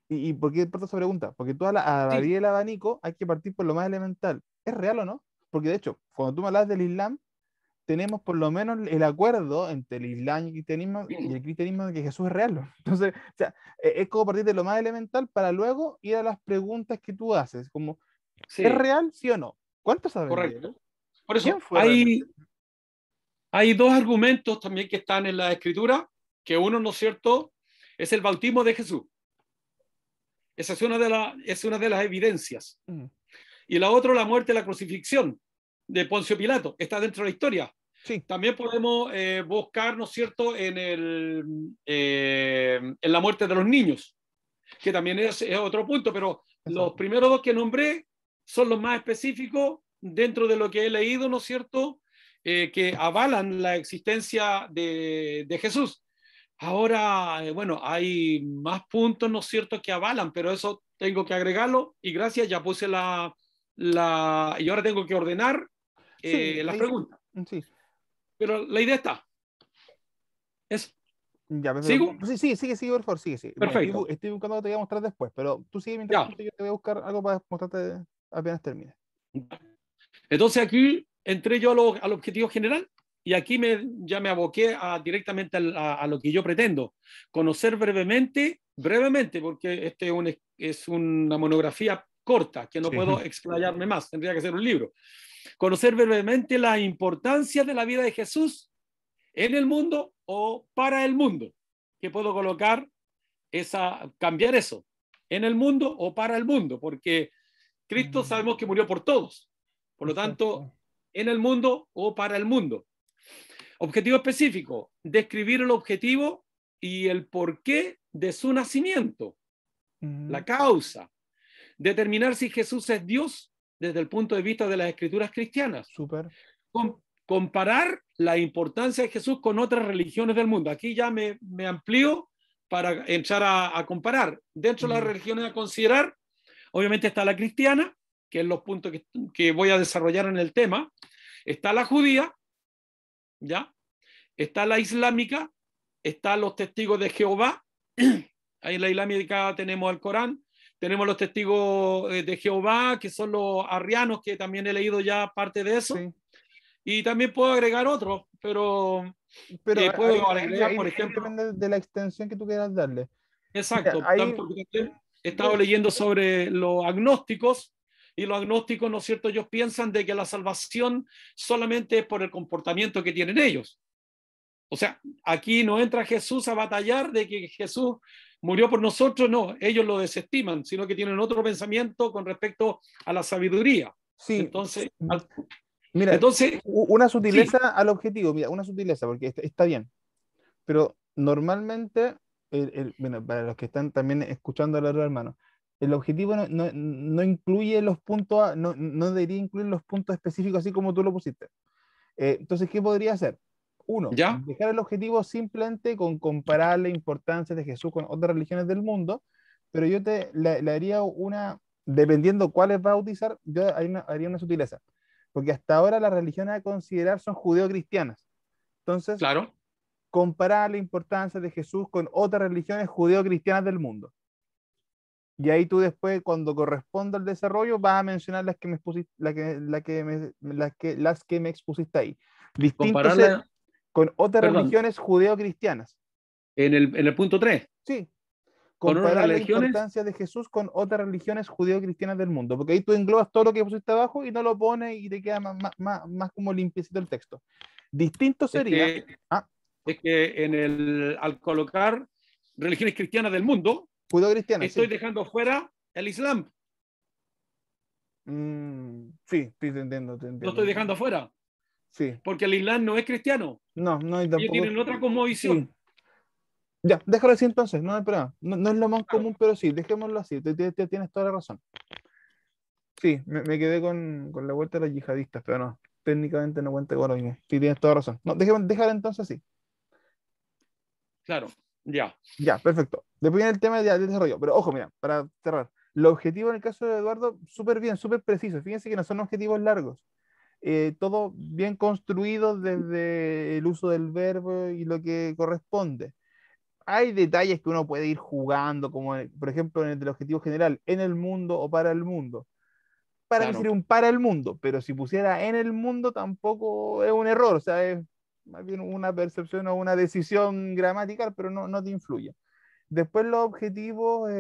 ¿y por qué por esa pregunta? Porque tú a abrir el abanico hay que partir por lo más elemental. ¿Es real o no? Porque de hecho, cuando tú me hablas del Islam, tenemos por lo menos el acuerdo entre el Islam y el cristianismo de que Jesús es real. Entonces, o sea, es como partir de lo más elemental para luego ir a las preguntas que tú haces, como, sí, ¿es real, sí o no? ¿Cuántos saben? Correcto. Por eso, hay dos argumentos también que están en la Escritura, que uno, ¿no es cierto?, es el bautismo de Jesús. Esa es una de las evidencias. Y la otra, la muerte y la crucifixión de Poncio Pilato. Está dentro de la historia. Sí. También podemos buscar, ¿no es cierto?, en la muerte de los niños, que también es otro punto, pero los primeros dos que nombré son los más específicos dentro de lo que he leído, ¿no es cierto?, que avalan la existencia de Jesús. Ahora, bueno, hay más puntos, ¿no es cierto?, que avalan, pero eso tengo que agregarlo, y gracias, ya puse y ahora tengo que ordenar las preguntas. Sí. Pero la idea está. Eso. Ya, pero, ¿Sigo? sí, sigue, por favor, sigue. Mira, Perfecto. estoy buscando lo que te voy a mostrar después, pero tú sigue mientras Ya. tanto, yo te voy a buscar algo para mostrarte apenas termine. Entonces aquí entré yo al objetivo general y aquí ya me aboqué directamente a lo que yo pretendo. Conocer brevemente, porque este es una monografía corta, que no Sí. puedo explayarme más, tendría que ser un libro. Conocer brevemente la importancia de la vida de Jesús en el mundo o para el mundo, que puedo colocar cambiar eso, en el mundo o para el mundo, porque Cristo sabemos que murió por todos. Por lo tanto, en el mundo o para el mundo. Objetivo específico, describir el objetivo y el porqué de su nacimiento, la causa. Determinar si Jesús es Dios desde el punto de vista de las escrituras cristianas. Súper. Comparar la importancia de Jesús con otras religiones del mundo. Aquí ya me amplío para entrar a comparar. Dentro de las religiones a considerar, obviamente está la cristiana, que es los puntos que voy a desarrollar en el tema. Está la judía, ¿ya? Está la islámica, están los testigos de Jehová. Ahí en la islámica tenemos el Corán, tenemos los testigos de Jehová, que son los arrianos, que también he leído ya parte de eso. Sí. Y también puedo agregar otros, pero puedo agregar, por ejemplo. Depende de la extensión que tú quieras darle. Exacto. Mira, he estado leyendo sobre los agnósticos, y los agnósticos, ¿no es cierto?, ellos piensan de que la salvación solamente es por el comportamiento que tienen ellos. O sea, aquí no entra Jesús a batallar de que Jesús murió por nosotros, no, ellos lo desestiman, sino que tienen otro pensamiento con respecto a la sabiduría. Sí. Entonces, mira, una sutileza sí. Al objetivo, mira, una sutileza, porque está bien, pero normalmente, bueno, para los que están también escuchando a los hermanos, el objetivo no incluye los puntos, no debería incluir los puntos específicos así como tú lo pusiste. Entonces, ¿qué podría hacer? Uno, ¿ya? Dejar el objetivo simplemente con comparar la importancia de Jesús con otras religiones del mundo, pero yo le haría dependiendo cuáles va a utilizar, yo haría una sutileza, porque hasta ahora las religiones a considerar son judeo-cristianas. Entonces, claro, comparar la importancia de Jesús con otras religiones judeo-cristianas del mundo. Y ahí tú después, cuando corresponda al desarrollo, vas a mencionar las que me expusiste, las que me expusiste ahí. Distintos con otras religiones judeo-cristianas. En el punto 3. Sí. Comparar la importancia de Jesús con otras religiones judeo-cristianas del mundo. Porque ahí tú englobas todo lo que pusiste abajo y no lo pones y te queda más como limpiecito el texto. Distinto sería... Es que al colocar religiones cristianas del mundo, estoy dejando fuera el Islam. Sí, te entiendo. Lo estoy dejando fuera. Sí. Porque el Islam no es cristiano. No, y tampoco. Ellos tienen otra cosmovisión. Sí. Ya, déjalo así entonces, no hay problema. No es lo más común, pero sí, dejémoslo así. Tienes toda la razón. Sí, me quedé con la vuelta de los yihadistas, pero no, técnicamente no cuenta con lo mismo. Sí, tienes toda razón. No, déjalo entonces así. Claro, ya. Ya, perfecto. Después viene el tema del desarrollo. Pero ojo, mira, para cerrar. Los objetivos en el caso de Eduardo, súper bien, súper precisos. Fíjense que no son objetivos largos. Todo bien construido desde el uso del verbo y lo que corresponde. Hay detalles que uno puede ir jugando, como por ejemplo en el del objetivo general, en el mundo o para el mundo. Para mí sería un para el mundo, pero si pusiera en el mundo tampoco es un error, o sea, es más bien una percepción o una decisión gramatical, pero no te influye. Después los objetivos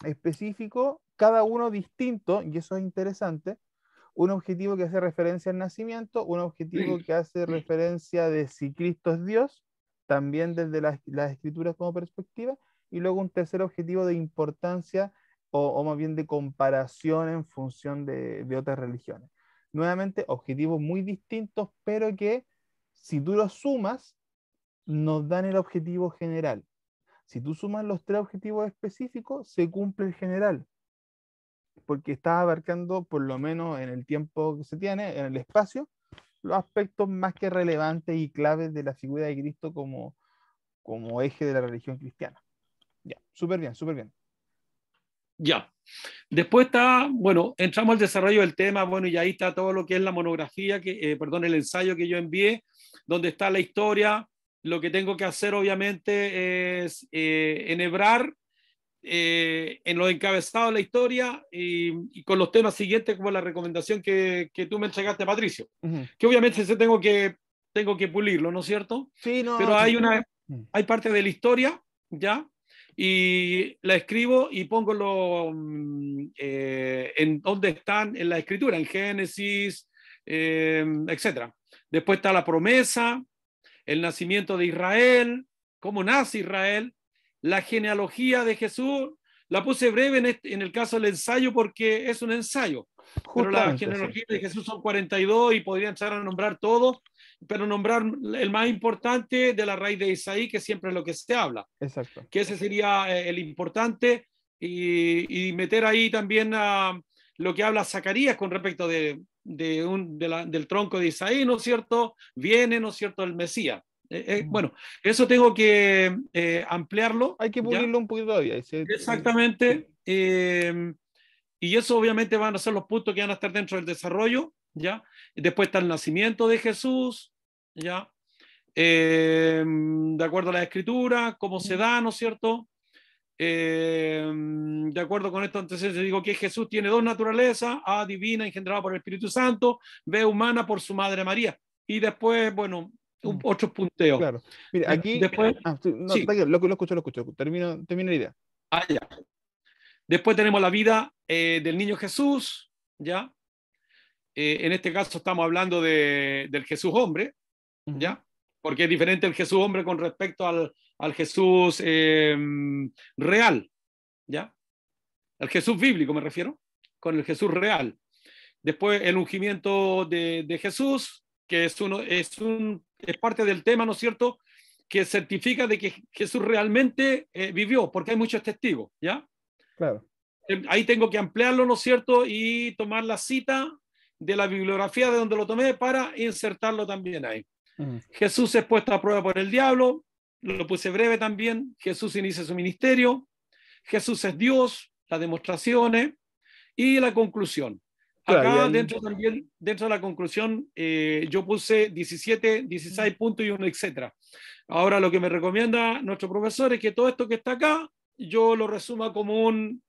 específicos, cada uno distinto, y eso es interesante. Un objetivo que hace referencia al nacimiento, un objetivo que hace referencia de si Cristo es Dios, también desde las escrituras como perspectiva, y luego un tercer objetivo de importancia o más bien de comparación en función de otras religiones. Nuevamente, objetivos muy distintos, pero que si tú los sumas, nos dan el objetivo general. Si tú sumas los tres objetivos específicos, se cumple el general, porque estás abarcando, por lo menos en el tiempo que se tiene, en el espacio, los aspectos más que relevantes y claves de la figura de Cristo como eje de la religión cristiana. Ya, súper bien, súper bien. Ya. Después entramos al desarrollo del tema, y ahí está todo lo que es la monografía, el ensayo que yo envié, donde está la historia lo que tengo que hacer obviamente es enhebrar en los encabezados de la historia y con los temas siguientes como la recomendación que tú me entregaste, Patricio, que obviamente tengo que pulirlo, ¿no es cierto? Sí, no. Pero hay parte de la historia, ¿ya? Y la escribo y pongo en dónde están en la escritura, en Génesis, etc. Después está la promesa, el nacimiento de Israel, cómo nace Israel, la genealogía de Jesús. La puse breve en el caso del ensayo porque es un ensayo, pero la genealogía de Jesús son 42 y podría entrar a nombrar todo, pero nombrar el más importante de la raíz de Isaí, que siempre es lo que se habla. Exacto. Que ese sería el importante, y meter ahí también lo que habla Zacarías con respecto del tronco de Isaí, ¿no es cierto? Viene, ¿no es cierto?, el Mesías. Bueno, eso tengo que ampliarlo. Hay que pulirlo, ¿ya?, un poquito todavía. Exactamente. Y eso obviamente van a ser los puntos que van a estar dentro del desarrollo, ¿ya? Después está el nacimiento de Jesús, ¿ya? De acuerdo a la escritura, cómo se da, ¿no es cierto? De acuerdo con esto, entonces digo que Jesús tiene dos naturalezas: A, divina, engendrada por el Espíritu Santo; B, humana, por su madre María. Y después, bueno, otros punteos. Claro. Mira, aquí. Después, sí. Lo escucho. Termina la idea. Ya. Después tenemos la vida del niño Jesús, ¿ya? En este caso estamos hablando del Jesús hombre, ¿ya? Porque es diferente el Jesús hombre con respecto al Jesús real, ¿ya? Al Jesús bíblico me refiero, con el Jesús real. Después el ungimiento de Jesús, que es parte del tema, ¿no es cierto?, que certifica de que Jesús realmente vivió, porque hay muchos testigos, ¿ya? Claro. Ahí tengo que ampliarlo, ¿no es cierto?, y tomar la cita de la bibliografía de donde lo tomé para insertarlo también ahí. Jesús es puesto a prueba por el diablo, lo puse breve también. Jesús inicia su ministerio. Jesús es Dios, las demostraciones y la conclusión. Acá dentro de la conclusión yo puse 17, 16 puntos y 1, etc. Ahora lo que me recomienda nuestro profesor es que todo esto que está acá yo lo resuma como un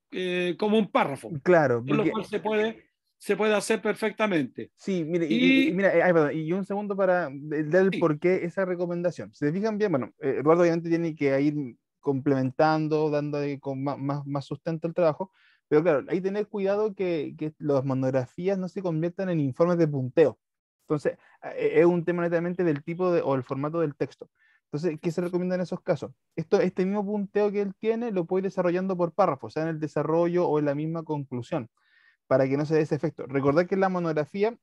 párrafo. Claro. Porque... lo cual se puede hacer perfectamente. Sí, mire, y un segundo para dar el porqué esa recomendación. Si se fijan bien, bueno, Eduardo obviamente tiene que ir complementando, dando con más sustento al trabajo, pero claro, hay que tener cuidado que las monografías no se conviertan en informes de punteo. Entonces, es un tema netamente del tipo o el formato del texto. Entonces, ¿qué se recomienda en esos casos? Este mismo punteo que él tiene lo puede ir desarrollando por párrafos, sea en el desarrollo o en la misma conclusión, para que no se dé ese efecto. Recordad que en la monografía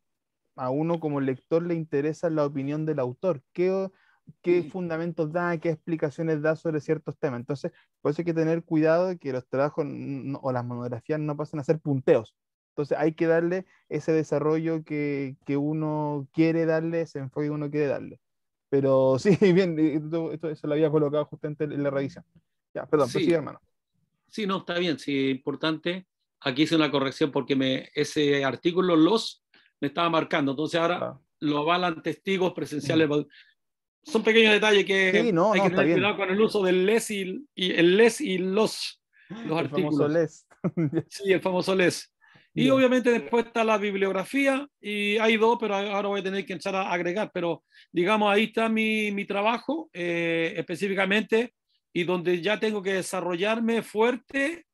a uno como lector le interesa la opinión del autor, qué fundamentos da, qué explicaciones da sobre ciertos temas. Entonces, por eso hay que tener cuidado de que los trabajos o las monografías no pasen a ser punteos. Entonces hay que darle ese desarrollo que uno quiere darle, ese enfoque que uno quiere darle. Pero sí, bien, esto se lo había colocado justamente en la revisión. Ya, perdón, sí. Sigue, hermano. Sí, no, está bien, sí, importante. Aquí hice una corrección porque ese artículo me estaba marcando, entonces ahora lo avalan testigos presenciales. Son pequeños detalles que hay que tener cuidado con el uso del les y los artículos. El famoso les. Sí, el famoso les. Y obviamente después está la bibliografía, y hay dos, pero ahora voy a tener que empezar a agregar, pero digamos ahí está mi trabajo específicamente, y donde ya tengo que desarrollarme fuerte,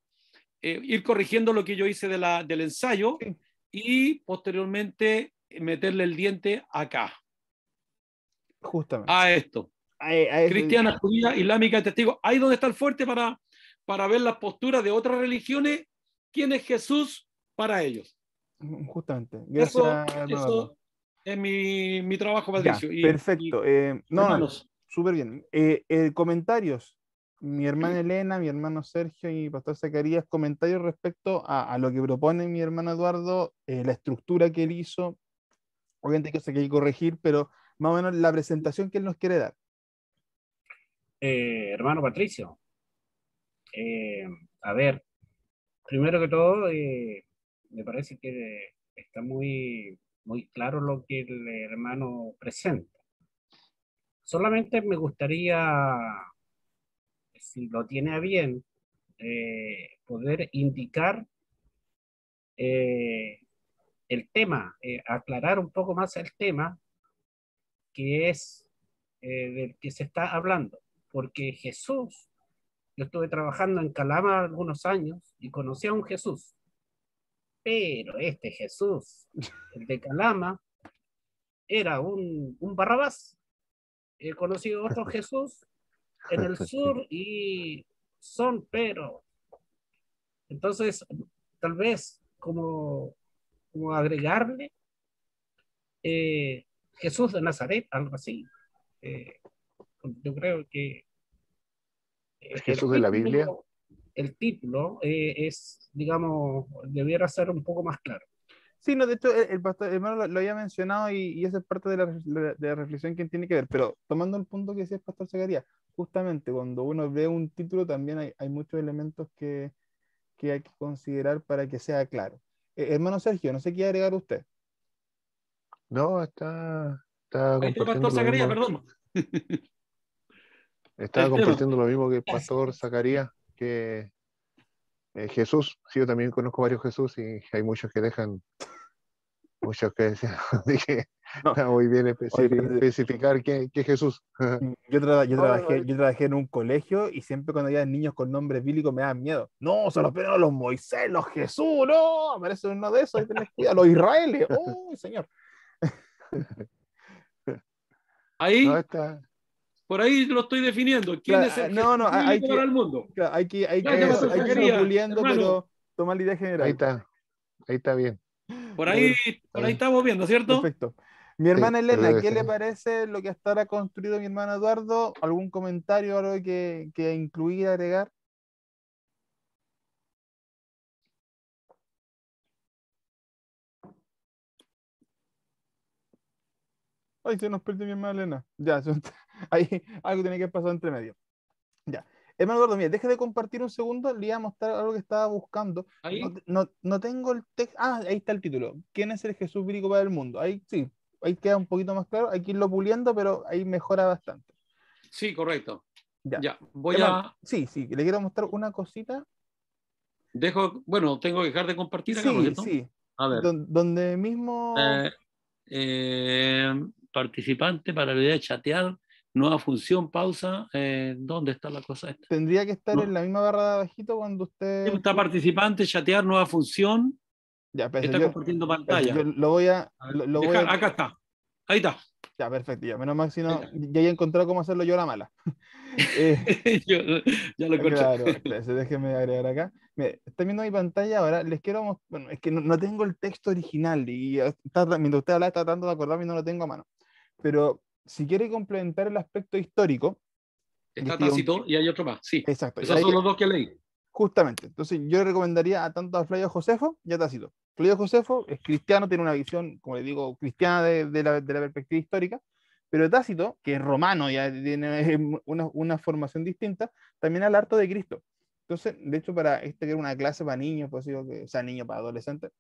ir corrigiendo lo que yo hice del ensayo, y posteriormente meterle el diente acá. Justamente. A esto. Cristiana, judía, islámica, testigo. Ahí donde está el fuerte para ver las posturas de otras religiones. ¿Quién es Jesús para ellos? Justamente. Gracias, eso es mi trabajo, Patricio. Perfecto. Súper bien. Comentarios. Mi hermana Elena, mi hermano Sergio y Pastor Zacarías, comentarios respecto a lo que propone mi hermano Eduardo, la estructura que él hizo. Obviamente hay cosas que hay que corregir, pero más o menos la presentación que él nos quiere dar. Hermano Patricio, a ver, primero que todo, me parece que está muy claro lo que el hermano presenta. Solamente me gustaría, si lo tiene a bien, poder indicar eh, el tema, aclarar un poco más el tema que es del que se está hablando. Porque Jesús, yo estuve trabajando en Calama algunos años y conocí a un Jesús, pero este Jesús, el de Calama, era un Barrabás. He conocido otro Jesús en el sur y son, pero entonces tal vez como agregarle Jesús de Nazaret, algo así. Eh, yo creo que ¿Es el Jesús de la Biblia? título, el título es, digamos, debiera ser un poco más claro. Sí, no, de hecho, el pastor hermano lo había mencionado y esa es parte de la reflexión que tiene que ver, pero tomando el punto que decía el pastor Zacarías, justamente cuando uno ve un título también hay muchos elementos que hay que considerar para que sea claro. Hermano Sergio, no sé qué agregar usted. No, está Ahí está compartiendo Pastor lo Zacarías, mismo. perdón. Estaba El tema. compartiendo lo mismo que el pastor Zacarías, que Jesús, sí, yo también conozco varios Jesús y hay muchos que dejan, muchos que decían, dije, No, está muy bien oye, espérate, especificar qué es Jesús. yo trabajé en un colegio y siempre cuando había niños con nombres bíblicos me daban miedo. No, son los primeros los Moisés, los Jesús, no, aparece uno de esos, hay que tener cuidado, los Israeles, oh, señor. No, Ahí, está, por ahí lo estoy definiendo. ¿Quién es el No, Jesús no, bíblico para el mundo? hay que Gracias, eso, Pastor irlo Zacarías, puliendo, hermano. pero tomar la idea ahí general. está, ahí está bien. Por Ya, ahí, por ahí Eh, estamos viendo, ¿cierto? perfecto. Mi sí, hermana pero Elena, ¿qué le parece lo que hasta ahora ha construido mi hermano Eduardo? ¿Algún comentario, algo que incluir, agregar? Ay, se nos perdió mi hermana Elena. Ya, ahí algo tiene que pasar entre medio. Ya. Hermano Eduardo, mira, deje de compartir un segundo, le iba a mostrar algo que estaba buscando. Ahí. No tengo el texto. Ah, ahí está el título. ¿Quién es el Jesús bíblico para el mundo? Ahí sí, ahí queda un poquito más claro. Hay que irlo puliendo, pero ahí mejora bastante. Sí, correcto. Ya. Ya, voy Hermano, a. sí, le quiero mostrar una cosita. Bueno, tengo que dejar de compartir acá, ¿no es Sí, cierto? sí. A ver. Donde mismo Eh, participante para la idea de chatear, nueva función, pausa. ¿Dónde está la cosa esta? tendría que estar en No, la misma barra de abajito cuando usted. está participante, chatear, nueva función. Ya, Está compartiendo yo pantalla. lo voy a, A ver, lo voy a. acá está. Ahí está. Ya, perfecto, ya. Menos mal si Ahí no, está. ya he encontrado cómo hacerlo yo a la mala. Yo, ya lo encontré. Claro, déjeme agregar acá. Mire, está viendo mi pantalla ahora, les quiero mostrar, bueno, es que no tengo el texto original y mientras usted habla está tratando de acordarme y no lo tengo a mano. Pero si quiere complementar el aspecto histórico, y Está este ya Tácito y hay otro más. Sí. exacto, Esos son los dos que leí. justamente, entonces yo le recomendaría a tanto a Flavio Josefo y a Tácito. Flavio Josefo es cristiano, tiene una visión, como le digo, cristiana de la perspectiva histórica, pero Tácito, que es romano, ya tiene una formación distinta, también al harto de Cristo. Entonces, de hecho, para que era una clase para niños, pues digo que, o sea, niños para adolescentes,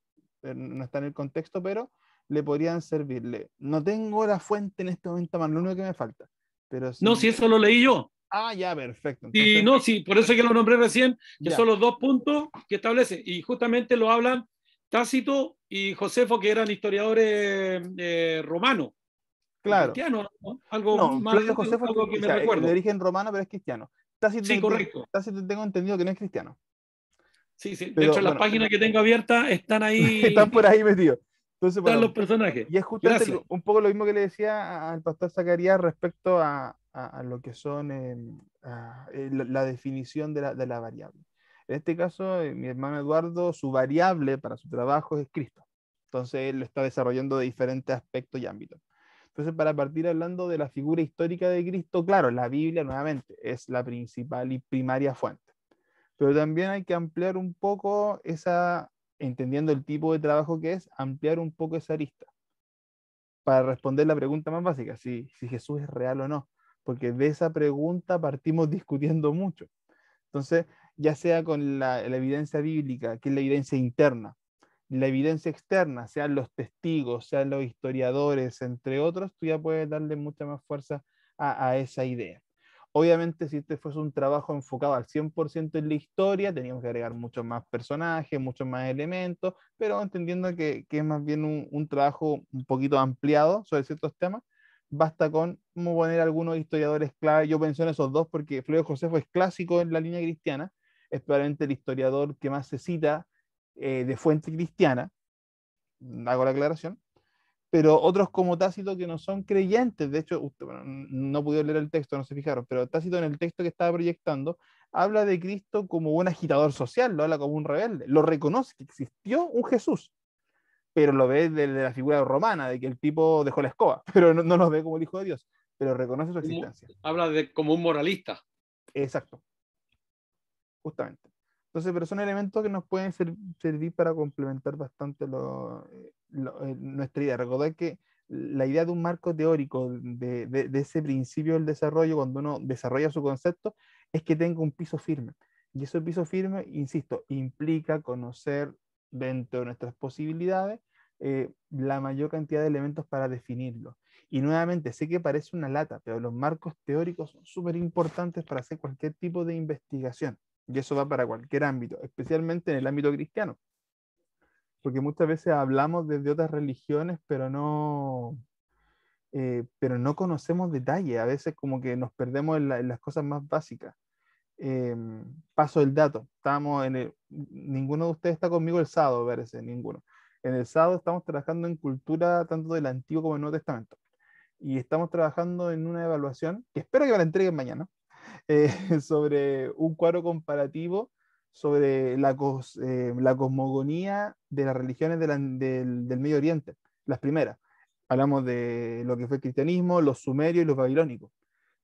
no está en el contexto, pero le podrían servirle. No tengo la fuente en este momento, más lo único que me falta. Pero No, sí. si eso lo leí yo. Ah, ya, perfecto. Sí, Entonces, no, sí, por eso es que lo nombré recién, que ya. son los dos puntos que establece. Y justamente lo hablan Tácito y Josefo, que eran historiadores romanos o Claro. cristianos, ¿no? Algo No, más, Flavio Josefo algo que o me sea, de recuerdo. origen romano, pero es cristiano. Sí, correcto. Tácito tengo entendido que no es cristiano. Sí, sí. Dentro Pero de las bueno, páginas que tengo abiertas están están ahí, por ahí metidos. Entonces, están bueno, los personajes. y es justamente Gracias. un poco lo mismo que le decía al pastor Zacarías respecto a lo que son la definición de la variable. En este caso, mi hermano Eduardo, su variable para su trabajo es Cristo. Entonces, él lo está desarrollando de diferentes aspectos y ámbitos. Entonces, para partir hablando de la figura histórica de Cristo, claro, la Biblia nuevamente es la principal y primaria fuente. Pero también hay que ampliar un poco entendiendo el tipo de trabajo que es, ampliar un poco esa arista para responder la pregunta más básica, si Jesús es real o no, porque de esa pregunta partimos discutiendo mucho. Entonces, ya sea con la evidencia bíblica, que es la evidencia interna, la evidencia externa, sean los testigos, sean los historiadores, entre otros, tú ya puedes darle mucha más fuerza a esa idea. Obviamente, si este fuese un trabajo enfocado al 100% en la historia, teníamos que agregar muchos más personajes, muchos más elementos, pero entendiendo que es más bien un trabajo un poquito ampliado sobre ciertos temas, basta con como poner algunos historiadores clave. Yo menciono esos dos porque Flavio Josefo es clásico en la línea cristiana, es probablemente el historiador que más se cita de fuente cristiana, hago la aclaración, pero otros como Tácito que no son creyentes, de hecho, bueno, no pudieron leer el texto, no se fijaron, pero Tácito en el texto que estaba proyectando habla de Cristo como un agitador social, lo habla como un rebelde, lo reconoce que existió un Jesús, pero lo ve desde la figura romana, de que el tipo dejó la escoba, pero no lo ve como el Hijo de Dios, pero reconoce su existencia. Habla de como un moralista. Exacto, justamente. Entonces, pero son elementos que nos pueden servir para complementar bastante nuestra idea. Recordar que la idea de un marco teórico, de ese principio del desarrollo, cuando uno desarrolla su concepto, es que tenga un piso firme. Y ese piso firme, insisto, implica conocer dentro de nuestras posibilidades la mayor cantidad de elementos para definirlo. Y nuevamente, sé que parece una lata, pero los marcos teóricos son súper importantes para hacer cualquier tipo de investigación. Y eso va para cualquier ámbito, especialmente en el ámbito cristiano. Porque muchas veces hablamos desde otras religiones, pero no conocemos detalles. A veces como que nos perdemos en las cosas más básicas. Paso el dato. Ninguno de ustedes está conmigo el sábado, parece, ninguno. En el sábado estamos trabajando en cultura tanto del Antiguo como del Nuevo Testamento. Y estamos trabajando en una evaluación, que espero que me la entreguen mañana, sobre un cuadro comparativo sobre la cosmogonía de las religiones del Medio Oriente, las primeras. Hablamos de lo que fue el cristianismo, los sumerios y los babilónicos.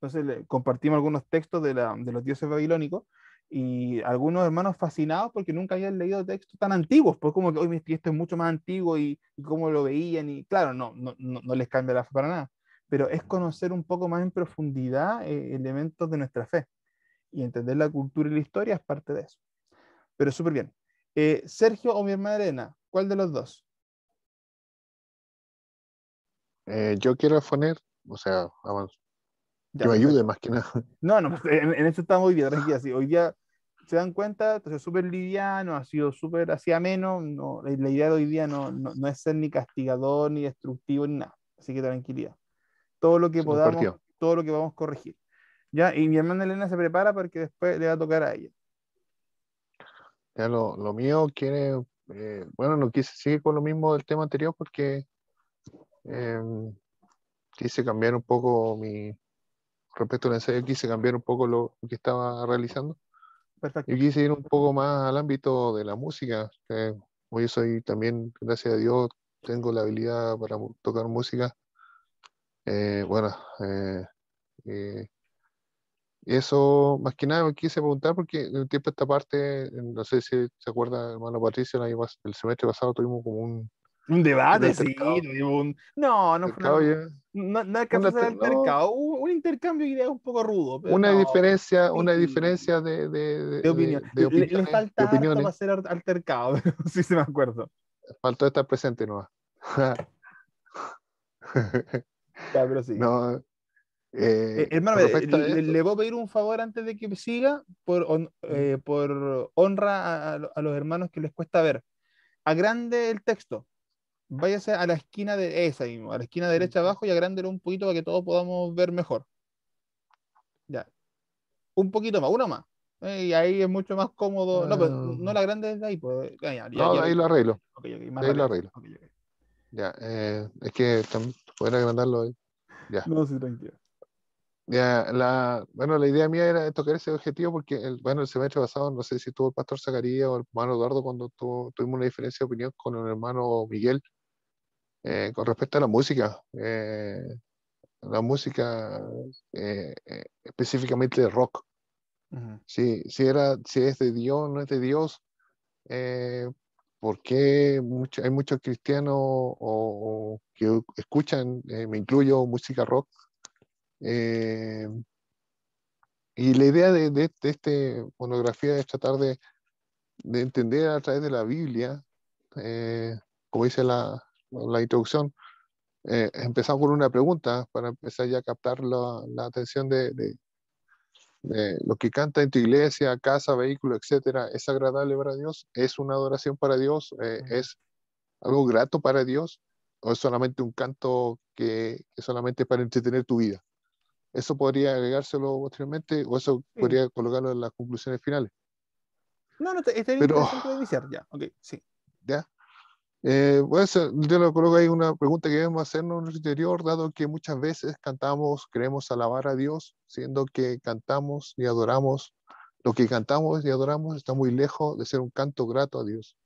Entonces compartimos algunos textos de los dioses babilónicos y algunos hermanos fascinados porque nunca habían leído textos tan antiguos, pues como que hoy esto es mucho más antiguo y cómo lo veían y claro, no les cambia la fe para nada, pero es conocer un poco más en profundidad elementos de nuestra fe y entender la cultura y la historia es parte de eso. Pero súper bien. Sergio o mi hermana Elena, ¿cuál de los dos? Yo quiero exponer, o sea, Ya, que me ayude perfecto. más que nada. No, pues, en eso estamos hoy día, tranquila. Sí, hoy día se dan cuenta, entonces súper liviano, ha sido súper así ameno. No, la idea de hoy día no es ser ni castigador, ni destructivo, ni nada. Así que tranquilidad. Todo lo que Se nos podamos, partió. todo lo que vamos a corregir. Ya, y mi hermana Elena se prepara porque después le va a tocar a ella. Ya lo mío quiere, bueno, no quise seguir con lo mismo del tema anterior porque eh, quise cambiar un poco respecto al ensayo, quise cambiar un poco lo que estaba realizando. Yo Perfecto. quise ir un poco más al ámbito de la música. Hoy soy también, gracias a Dios, tengo la habilidad para tocar música. Bueno, eh, y eso más que nada me quise preguntar porque de un tiempo a esta parte, no sé si se acuerda, hermano Patricio, el semestre pasado tuvimos como Un un debate, sí. altercado. No fue Altercado ya. no alcanzó a ser No, altercado. Hubo un intercambio de ideas un poco rudo, pero una sí, diferencia de opinión. de Le opiniones, de falta harto para opiniones. ser altercado, pero sí se me acuerdo. Faltó estar presente nomás. Ya, pero sí. No, Hermano, con respecto a le eso, puedo pedir un favor antes de que siga, por honra a los hermanos que les cuesta ver. Agrande el texto. Váyase a la esquina de esa mismo, a la esquina derecha abajo y agrándelo un poquito para que todos podamos ver mejor. Ya, un poquito más, uno más. Y ahí es mucho más cómodo. No, pero no la grande desde ahí, pues. no, de ahí lo arreglo, Ok, más de ahí lo rápido. arreglo. Ok, ok. Ya, es que poder agrandarlo ahí. Ya. No, sí, tranquilo. Ya, bueno, la idea mía era tocar ese objetivo porque, bueno, el semestre pasado, no sé si tuvo el pastor Zacarías o el hermano Eduardo cuando tuvimos una diferencia de opinión con el hermano Miguel con respecto a la música específicamente de rock. Ujú. Si es de Dios, no es de Dios, eh, ¿por qué hay muchos cristianos o que escuchan, me incluyo, música rock? Eh, y la idea de esta monografía es tratar de entender a través de la Biblia, como dice la introducción, empezamos con una pregunta para empezar ya a captar la atención de lo que canta en tu iglesia, casa, vehículo, etcétera. ¿Es agradable para Dios? ¿Es una adoración para Dios? ¿Es algo grato para Dios? ¿O es solamente un canto que solamente para entretener tu vida? ¿Eso podría agregárselo posteriormente o eso Sí. podría colocarlo en las conclusiones finales? No, no, estaría Pero, interesante para iniciar ya. Ok, sí. ¿ya? Pues, yo le coloco ahí una pregunta que debemos hacernos en nuestro interior, dado que muchas veces cantamos, queremos alabar a Dios, siendo que cantamos y adoramos, lo que cantamos y adoramos está muy lejos de ser un canto grato a Dios.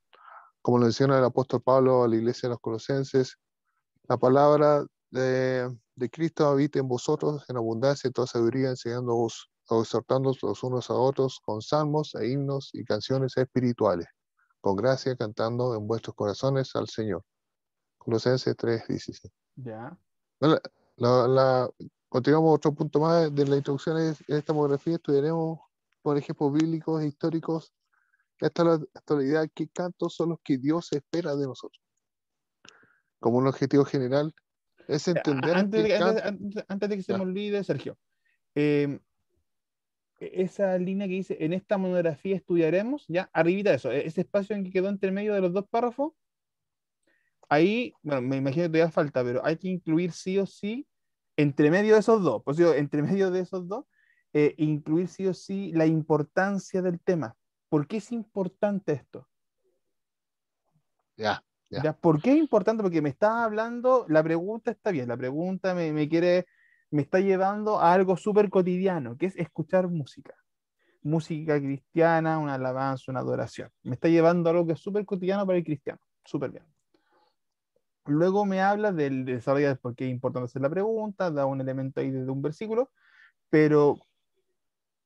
Como lo menciona el apóstol Pablo a la iglesia de los Colosenses, la palabra de Cristo habita en vosotros en abundancia y toda sabiduría, enseñándoos o exhortándoos los unos a otros con salmos e himnos y canciones espirituales, con gracia cantando en vuestros corazones al Señor. Colosenses 3:16. Ya. Bueno, continuamos otro punto más de la introducción en esta monografía. Estudiaremos, por ejemplo, bíblicos e históricos. Esta es la actualidad. ¿Qué cantos son los que Dios espera de nosotros? Como un objetivo general, es entender Antes que de, canto. antes de que se me Ya, olvide, Sergio, eh, esa línea que dice, en esta monografía estudiaremos, ya, arribita de eso, ese espacio en que quedó entre medio de los dos párrafos, ahí, bueno, me imagino que todavía falta, pero hay que incluir sí o sí, entre medio de esos dos, pues digo, entre medio de esos dos, incluir sí o sí la importancia del tema. ¿Por qué es importante esto? ya, ya. ¿Ya? ¿Por qué es importante? Porque me está hablando, la pregunta está bien, la pregunta me está llevando a algo súper cotidiano, que es escuchar música. Música cristiana, una alabanza, una adoración. Me está llevando a algo que es súper cotidiano para el cristiano. Súper bien. Luego me habla del desarrollo de por qué es importante hacer la pregunta, da un elemento ahí desde un versículo, pero,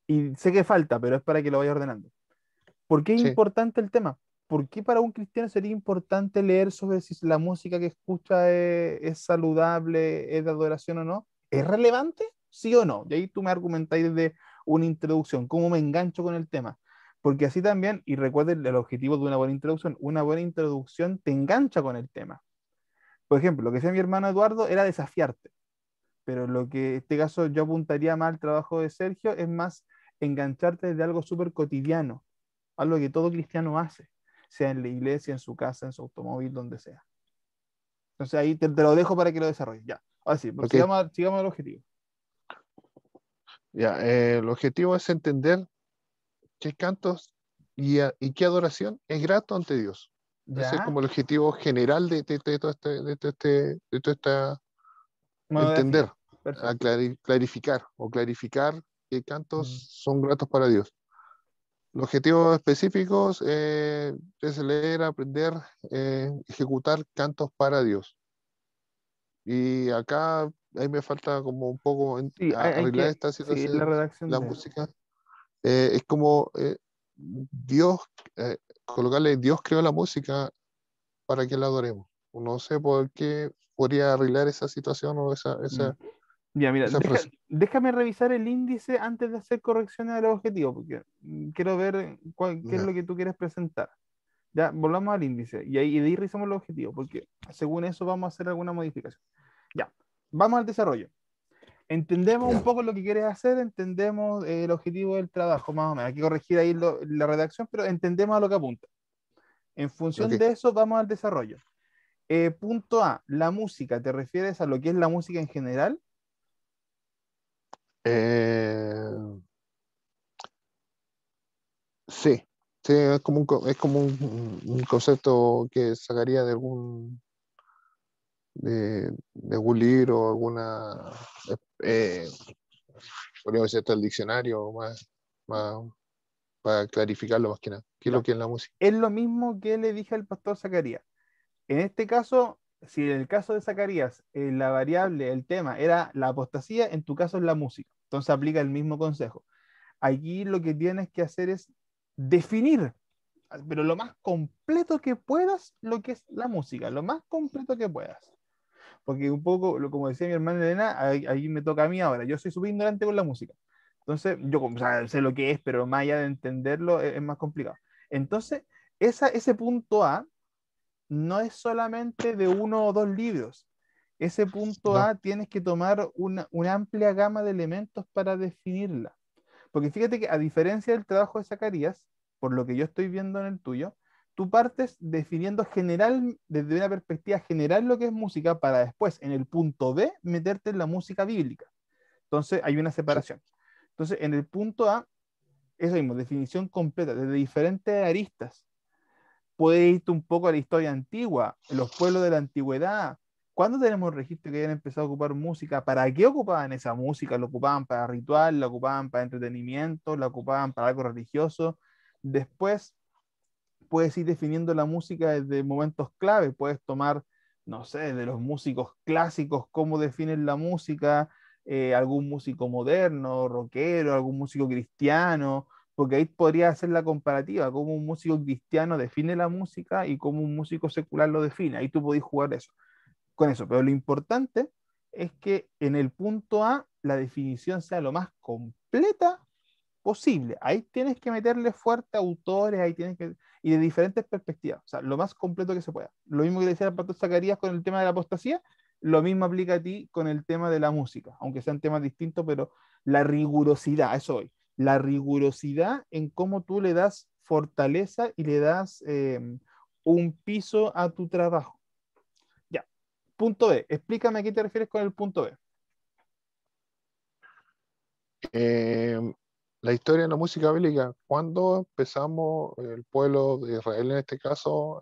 y sé que falta, pero es para que lo vaya ordenando. ¿Por qué es Sí, importante el tema? ¿Por qué para un cristiano sería importante leer sobre si la música que escucha es saludable, es de adoración o no? ¿Es relevante? ¿Sí o no? Y ahí tú me argumentáis desde una introducción, cómo me engancho con el tema. Porque así también, y recuerden el objetivo de una buena introducción te engancha con el tema. Por ejemplo, lo que hacía mi hermano Eduardo era desafiarte, pero lo que en este caso yo apuntaría más al trabajo de Sergio es más engancharte desde algo súper cotidiano, algo que todo cristiano hace, sea en la iglesia, en su casa, en su automóvil, donde sea. Entonces ahí te lo dejo para que lo desarrolles. Ya, ahora sí, pues ok. sigamos al objetivo. Ya, el objetivo es entender qué cantos y qué adoración es grato ante Dios. Ese es Ya, como el objetivo general de todo de toda esta entender, monografía. Perfecto. clarificar qué cantos Mm. son gratos para Dios. Los objetivos específicos es leer, aprender, ejecutar cantos para Dios. Y acá ahí me falta como un poco Sí, hay arreglar que, esta sí, la situación, redacción la de eso. música. Es como Dios, colocarle Dios creó la música para que la adoremos. No sé por qué podría arreglar esa situación o Mm. Ya, mira, esa frase. déjame revisar el índice antes de hacer correcciones a los objetivos, porque quiero ver qué es Ya, lo que tú quieres presentar. Ya, volvamos al índice y ahí de ahí revisamos los objetivos, porque según eso vamos a hacer alguna modificación. Ya, vamos al desarrollo. Entendemos un ya, poco lo que quieres hacer, entendemos el objetivo del trabajo, más o menos. Hay que corregir ahí la redacción, pero entendemos a lo que apunta. En función ok. de eso, vamos al desarrollo. Punto A, la música, ¿te refieres a lo que es la música en general? Eh, sí, sí, es como un concepto que sacaría de algún libro, eh, podríamos decir hasta el diccionario, más para clarificarlo más que nada. ¿Qué es lo Ya. que es la música? Es lo mismo que le dije al pastor Zacarías. En este caso, si en el caso de Zacarías la variable, el tema era la apostasía, en tu caso es la música. Entonces aplica el mismo consejo. Aquí lo que tienes que hacer es definir, pero lo más completo que puedas, lo que es la música, lo más completo que puedas. Porque un poco, como decía mi hermana Elena, ahí me toca a mí ahora. Yo soy súper ignorante con la música. Entonces, yo o sea, sé lo que es, pero más allá de entenderlo es más complicado. Entonces, ese punto A no es solamente de uno o dos libros, ese punto No. A tienes que tomar una amplia gama de elementos para definirla. Porque fíjate que a diferencia del trabajo de Zacarías, por lo que yo estoy viendo en el tuyo, tú partes definiendo general, desde una perspectiva general lo que es música para después, en el punto B, meterte en la música bíblica. Entonces hay una Sí. separación. Entonces en el punto A, eso mismo, definición completa, desde diferentes aristas. Puede irte un poco a la historia antigua, los pueblos de la antigüedad. ¿Cuándo tenemos registro que hayan empezado a ocupar música? ¿Para qué ocupaban esa música? ¿La ocupaban para ritual? ¿La ocupaban para entretenimiento? ¿La ocupaban para algo religioso? Después puedes ir definiendo la música desde momentos clave. Puedes tomar, no sé, de los músicos clásicos, cómo definen la música, algún músico moderno, rockero, algún músico cristiano, porque ahí podría hacer la comparativa, cómo un músico cristiano define la música y cómo un músico secular lo define. Ahí tú podés jugar eso, con eso. Pero lo importante es que en el punto A la definición sea lo más completa posible. Ahí tienes que meterle fuerte a autores, ahí tienes que, y de diferentes perspectivas, o sea, lo más completo que se pueda. Lo mismo que decía el Pastor Zacarías con el tema de la apostasía, lo mismo aplica a ti con el tema de la música, aunque sean temas distintos, pero la rigurosidad, a eso hoy, la rigurosidad en cómo tú le das fortaleza y le das un piso a tu trabajo. Ya, punto B, explícame a qué te refieres con el punto B. Eh, la historia de la música bíblica, ¿cuándo empezamos el pueblo de Israel en este caso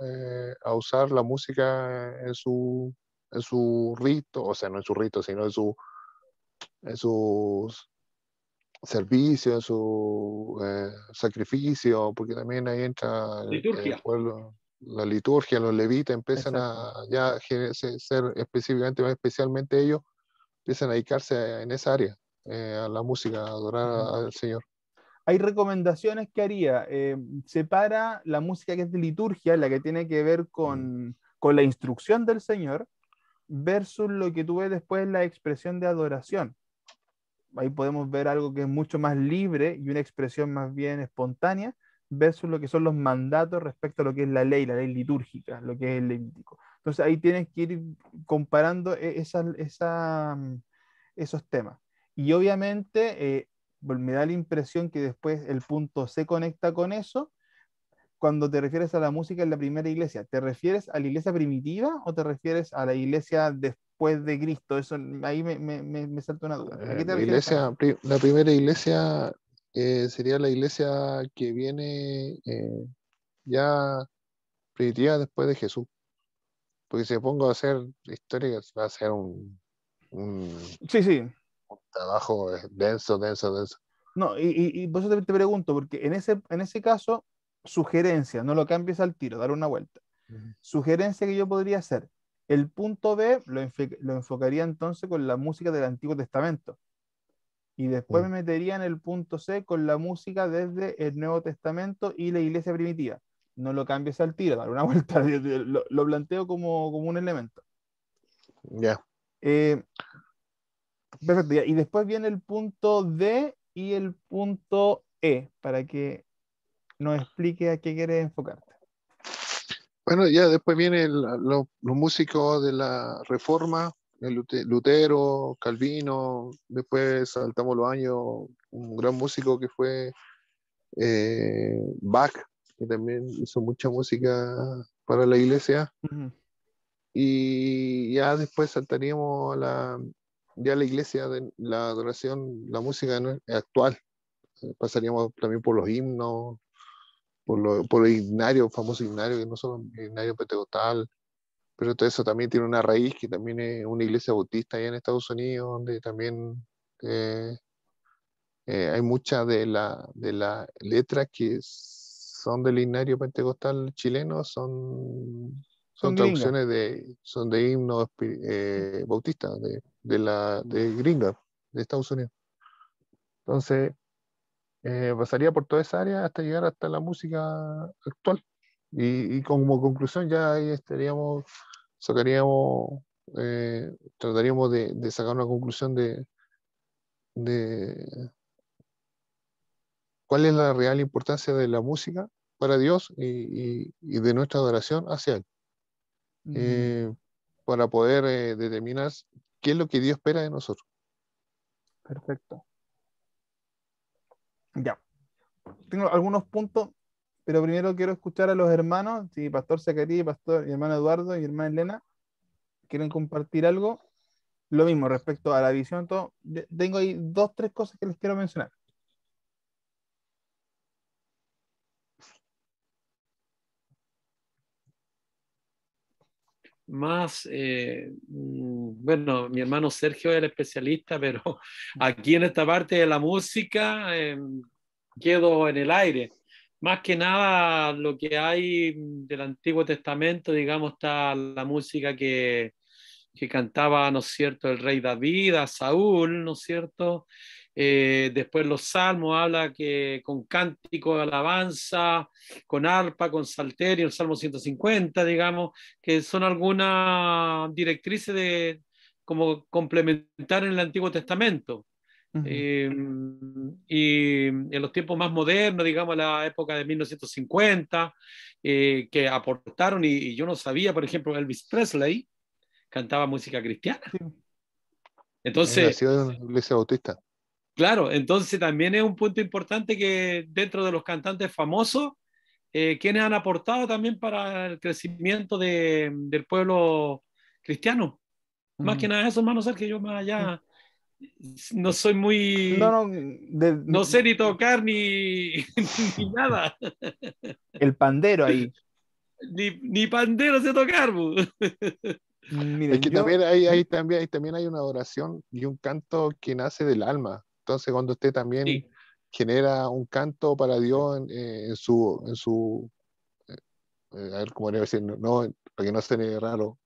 a usar la música en su rito, o sea, no en su rito, sino en sus servicios, en su sacrificio, porque también ahí entra el Liturgia. pueblo, la liturgia, los levitas empiezan Exacto. a ya ser específicamente, más especialmente ellos, empiezan a dedicarse en esa área, a la música, a adorar al Señor. Hay recomendaciones que haría. Separa la música que es de liturgia, la que tiene que ver Mm. con la instrucción del Señor, versus lo que tú ves después, la expresión de adoración. Ahí podemos ver algo que es mucho más libre y una expresión más bien espontánea, versus lo que son los mandatos respecto a lo que es la ley litúrgica, lo que es el levítico. Entonces ahí tienes que ir comparando esos temas. Y obviamente pues, me da la impresión que después el punto se conecta con eso. Cuando te refieres a la música en la primera iglesia, ¿te refieres a la iglesia primitiva o te refieres a la iglesia después de Cristo? Eso ahí me salta una duda. ¿A qué te La refieres con eso? iglesia, la primera iglesia sería la iglesia que viene ya primitiva después de Jesús. Porque si me pongo a hacer historia, va a ser un Sí, sí. trabajo denso, denso, denso. No, y por eso te pregunto, porque en ese caso, sugerencia, no lo cambies al tiro, dar una vuelta. Ujú. Sugerencia que yo podría hacer, el punto B lo enfocaría entonces con la música del Antiguo Testamento. Y después me Mm. metería en el punto C con la música desde el Nuevo Testamento y la iglesia primitiva. No lo cambies al tiro, dar una vuelta, lo planteo como un elemento. Ya. Eh, Perfecto, ya. Y después viene el punto D y el punto E, para que nos explique a qué quieres enfocarte. Bueno, ya después vienen los músicos de la Reforma, Lutero, Calvino, después saltamos los años, un gran músico que fue Bach, que también hizo mucha música para la iglesia, Ujú. y ya después saltaríamos ya la iglesia de la adoración, la música actual. Pasaríamos también por los himnos, por los himnarios, famosos himnarios, que no son himnarios pentecostal, pero todo eso también tiene una raíz, que también es una iglesia bautista allá en Estados Unidos, donde también eh, hay muchas de la letras que son del himnario pentecostal chileno, son Son gringas. traducciones son de himnos bautistas, de gringa, de Estados Unidos. Entonces, pasaría por toda esa área hasta llegar hasta la música actual. Y como conclusión ya ahí sacaríamos, trataríamos de sacar una conclusión de cuál es la real importancia de la música para Dios y de nuestra adoración hacia Él. Mm, Eh, para poder determinar qué es lo que Dios espera de nosotros. Perfecto. Ya. Tengo algunos puntos, pero primero quiero escuchar a los hermanos, si Pastor Zacarías, Pastor y hermano Eduardo y hermana Elena quieren compartir algo. Lo mismo respecto a la visión, todo. Tengo ahí dos, tres cosas que les quiero mencionar. Más, bueno, mi hermano Sergio es el especialista, pero aquí en esta parte de la música quedo en el aire. Más que nada lo que hay del Antiguo Testamento, digamos, está la música que cantaba, ¿no es cierto?, el rey David, a Saúl, ¿no es cierto? Después los salmos habla que con cántico de alabanza, con arpa, con salterio, el Salmo 150, digamos, que son algunas directrices de como complementar en el Antiguo Testamento. Ujú. Y en los tiempos más modernos, digamos, la época de 1950, que aportaron, y yo no sabía, por ejemplo, Elvis Presley cantaba música cristiana. Sí. Él Entonces, nació en una iglesia bautista. claro, entonces también es un punto importante que dentro de los cantantes famosos, quienes han aportado también para el crecimiento del pueblo cristiano. Más que Ujú. nada eso, hermano Sergio, yo más Sí. allá no soy No, muy, no, no sé ni tocar ni, ni nada, el pandero ahí. ni pandero sé tocar. Bu. Es Miren, que yo, también también hay una adoración y un canto que nace del alma. Entonces, cuando usted también Sí, genera un canto para Dios en su a ver cómo le voy a decir, no, para que no suene raro,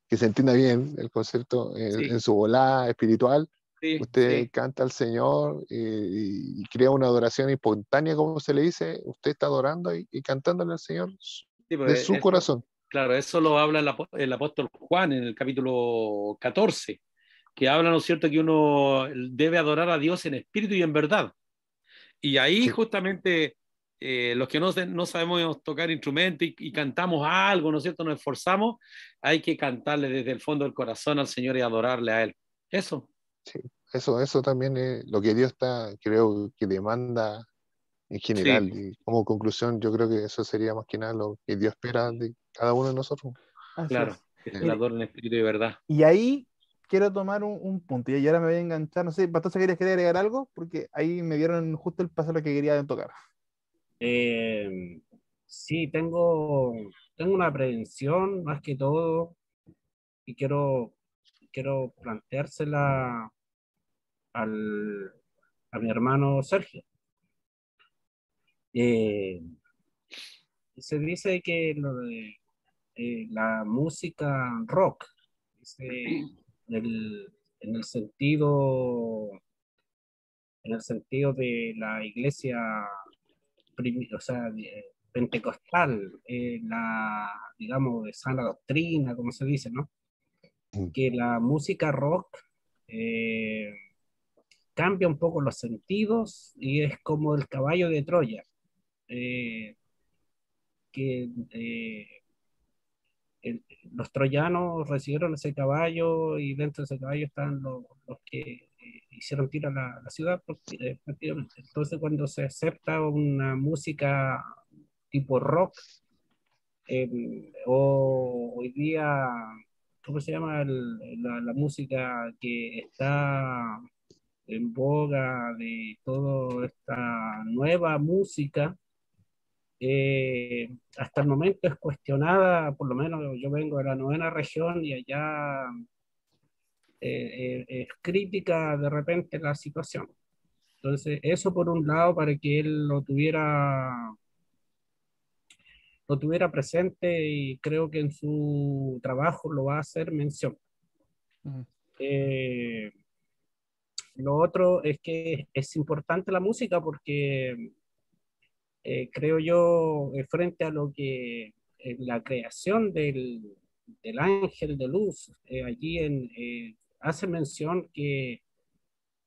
que se entienda bien el concepto, sí, en su volada espiritual, sí, usted sí, canta al Señor y crea una adoración espontánea, como se le dice, usted está adorando y cantándole al Señor sí, de pues su eso, corazón. claro, eso lo habla el apóstol Juan en el capítulo 14, que habla, ¿no es cierto?, que uno debe adorar a Dios en espíritu y en verdad. Y ahí Sí, justamente los que no sabemos tocar instrumentos y cantamos algo, ¿no es cierto?, nos esforzamos, hay que cantarle desde el fondo del corazón al Señor y adorarle a Él. Eso, sí. Eso también es lo que Dios creo que demanda en sí, general. Y como conclusión, yo creo que eso sería más que nada lo que Dios espera de cada uno de nosotros. así claro, es. que se le Mire, adore en espíritu y verdad. y ahí quiero tomar un punto, y ahora me voy a enganchar, no sé, Pastor, ¿quería agregar algo? Porque ahí me dieron justo el paso a lo que quería tocar. Eh, sí, tengo una prevención más que todo y quiero planteársela al, a mi hermano Sergio. Eh, Se dice que la música rock, dice, en el sentido, en el sentido de la iglesia, o sea, pentecostal, digamos, de sana doctrina, como se dice, ¿no? Mm. Que la música rock eh, cambia un poco los sentidos y es como el caballo de Troya, eh, que los troyanos recibieron ese caballo y dentro de ese caballo están los que hicieron tiro a la ciudad prácticamente. Entonces cuando se acepta una música tipo rock, o hoy día, ¿cómo se llama la música que está en boga de toda esta nueva música? Hasta el momento es cuestionada, por lo menos yo vengo de la novena región y allá es crítica de repente la situación. Entonces, eso por un lado para que él lo tuviera presente y creo que en su trabajo lo va a hacer mención. Ujú. Eh, lo otro es que es importante la música porque creo yo, frente a lo que la creación del ángel de luz, allí hace mención que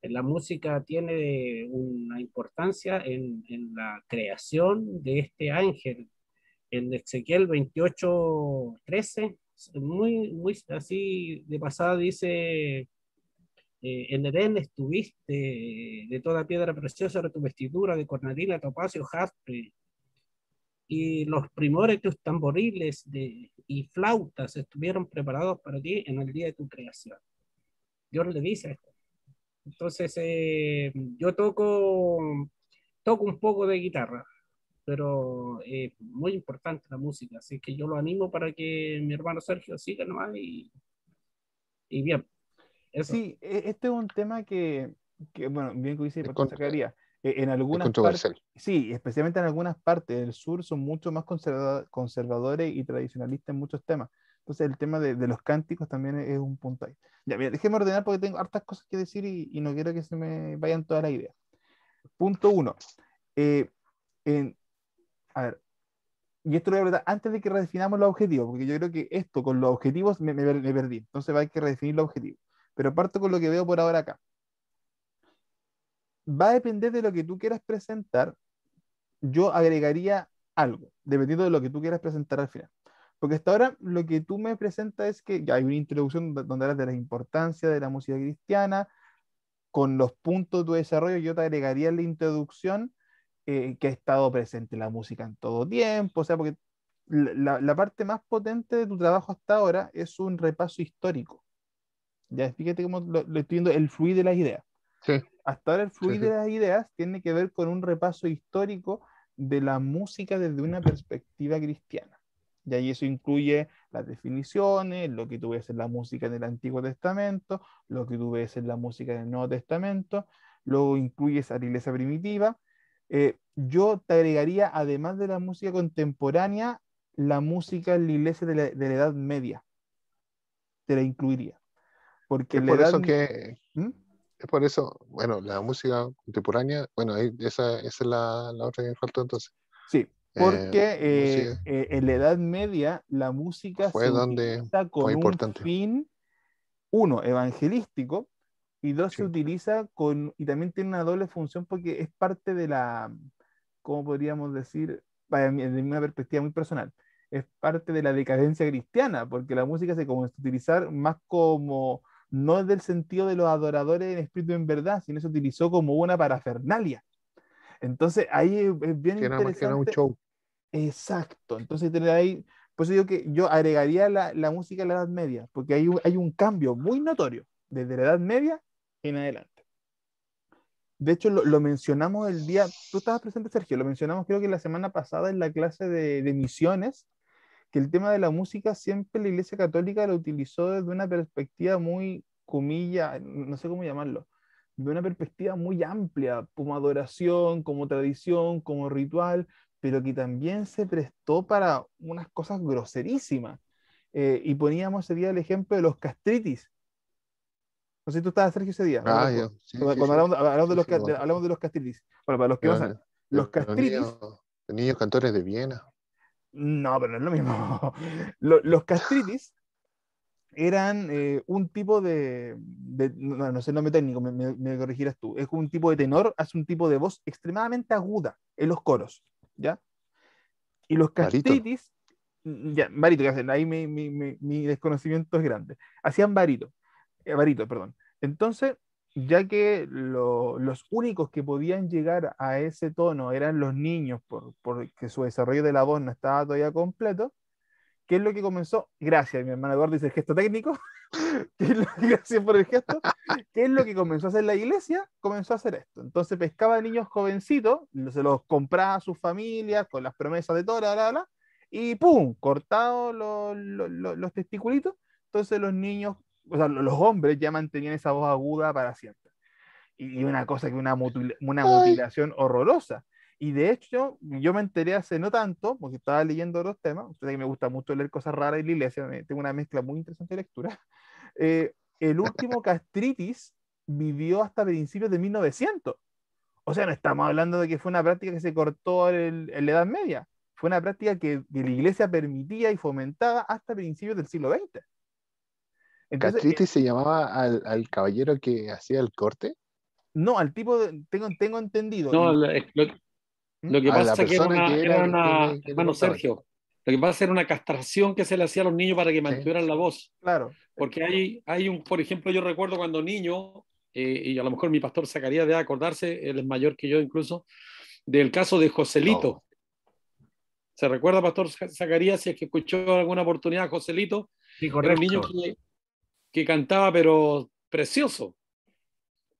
la música tiene una importancia en la creación de este ángel. En Ezequiel 28:13 muy, muy así de pasada dice, en Edén estuviste, de toda piedra preciosa era tu vestidura, de cornalina, topacio, jaspe, y los primores tus tamboriles y flautas estuvieron preparados para ti en el día de tu creación. Dios le dice esto. Entonces, yo toco un poco de guitarra, pero muy importante la música, así que yo lo animo para que mi hermano Sergio siga nomás y bien, eso. Sí, este es un tema que, bueno, bien que dice Es, Pastor Zacarías, en es algunas partes, controversial. sí, especialmente en algunas partes del sur son mucho más conservadores y tradicionalistas en muchos temas. Entonces el tema de los cánticos también es un punto ahí. Ya, mira, déjeme ordenar porque tengo hartas cosas que decir y no quiero que se me vayan todas las ideas. Punto uno. eh, en- a ver, y esto lo voy a hablar antes de que redefinamos los objetivos, porque yo creo que esto con los objetivos me perdí. Entonces va a haber que redefinir los objetivos. Pero parto con lo que veo por ahora acá. Va a depender de lo que tú quieras presentar. Yo agregaría algo, dependiendo de lo que tú quieras presentar al final. Porque hasta ahora lo que tú me presentas es que ya hay una introducción donde hablas de la importancia de la música cristiana, con los puntos de tu desarrollo. Yo te agregaría en la introducción que ha estado presente la música en todo tiempo, o sea, porque la parte más potente de tu trabajo hasta ahora es un repaso histórico. Ya, fíjate cómo lo estoy viendo, el fluir de las ideas. Sí, Hasta ahora el sí, fluir de las ideas tiene que ver con un repaso histórico de la música desde una perspectiva cristiana. Y ahí eso incluye las definiciones, lo que tú ves en la música en el Antiguo Testamento, lo que tú ves en la música en el Nuevo Testamento, luego incluyes a la iglesia primitiva. Yo te agregaría, además de la música contemporánea, la música en la iglesia de la Edad Media. Te la incluiría. Porque es en la por Edad... eso que, ¿Mm? es por eso, bueno, la música contemporánea, bueno, esa es la otra que me faltó entonces. Sí, porque Música en la Edad Media la música fue se donde utiliza fue con un importante. fin, uno, evangelístico, y dos, se Sí, utiliza con, y también tiene una doble función porque es parte de la, ¿cómo podríamos decir? Vaya, desde una perspectiva muy personal, es parte de la decadencia cristiana, porque la música se comenzó a utilizar más como, no desde el sentido de los adoradores en espíritu y en verdad, sino se utilizó como una parafernalia. Entonces ahí es bien sí, era más que nada un interesante. show. Exacto, entonces tener ahí, por eso digo que yo agregaría la música a la Edad Media, porque hay un cambio muy notorio desde la Edad Media en adelante. De hecho, lo mencionamos el día, tú estabas presente, Sergio, lo mencionamos creo que la semana pasada en la clase de misiones, que el tema de la música siempre la Iglesia Católica lo utilizó desde una perspectiva muy, comilla, no sé cómo llamarlo, de una perspectiva muy amplia, como adoración, como tradición, como ritual, pero que también se prestó para unas cosas groserísimas. Y poníamos ese día el ejemplo de los castritis. No sé si tú estabas, Sergio, ese día, Ah, ya, sí, sí, cuando sí. hablamos Sí, sí, lo hablamos de los castritis. Bueno, para los que no saben, contaste. los castritis, Los niños cantores de Viena. no, pero no es lo mismo. Los castritis eran un tipo no, no sé el nombre técnico, me corregirás tú, es un tipo de tenor, hace un tipo de voz extremadamente aguda en los coros, ¿ya? Y los Barítono. castritis, ya, barito, que hacen, ahí mi desconocimiento es grande, hacían barito, perdón. Entonces, ya que los únicos que podían llegar a ese tono eran los niños, porque su desarrollo de la voz no estaba todavía completo, ¿qué es lo que comenzó? Gracias, mi hermano Eduardo dice el gesto técnico. Gracias por el gesto. ¿Qué es lo que comenzó a hacer la iglesia? Comenzó a hacer esto. Entonces pescaba niños jovencitos, se los compraba a sus familias con las promesas de todo, bla, bla, bla, y ¡pum! Cortados los testiculitos. Entonces los niños, o sea, los hombres ya mantenían esa voz aguda para siempre. Y una cosa que una Ay, mutilación horrorosa. Y de hecho, yo me enteré hace no tanto, porque estaba leyendo otros temas. Ustedes que me gusta mucho leer cosas raras en la iglesia, tengo una mezcla muy interesante de lectura. El último castritis vivió hasta principios de 1900. O sea, no estamos hablando de que fue una práctica que se cortó en la Edad Media. Fue una práctica que la iglesia permitía y fomentaba hasta principios del siglo XX. Entonces, Castriti se llamaba al caballero que hacía el corte, no, al tipo, tengo entendido. No, Y, lo ¿Mm? que a la pasa es que persona que era era, una, que le hermano cortaba. Sergio, Lo que pasa era una castración que se le hacía a los niños para que mantuvieran la voz. Claro. Porque por ejemplo, yo recuerdo cuando niño, y a lo mejor mi pastor Zacarías debe acordarse, él es mayor que yo incluso, del caso de Joselito. No. ¿Se recuerda, pastor Zacarías, si es que escuchó alguna oportunidad a Joselito? Sí, Era un correcto. niño que cantaba, pero precioso.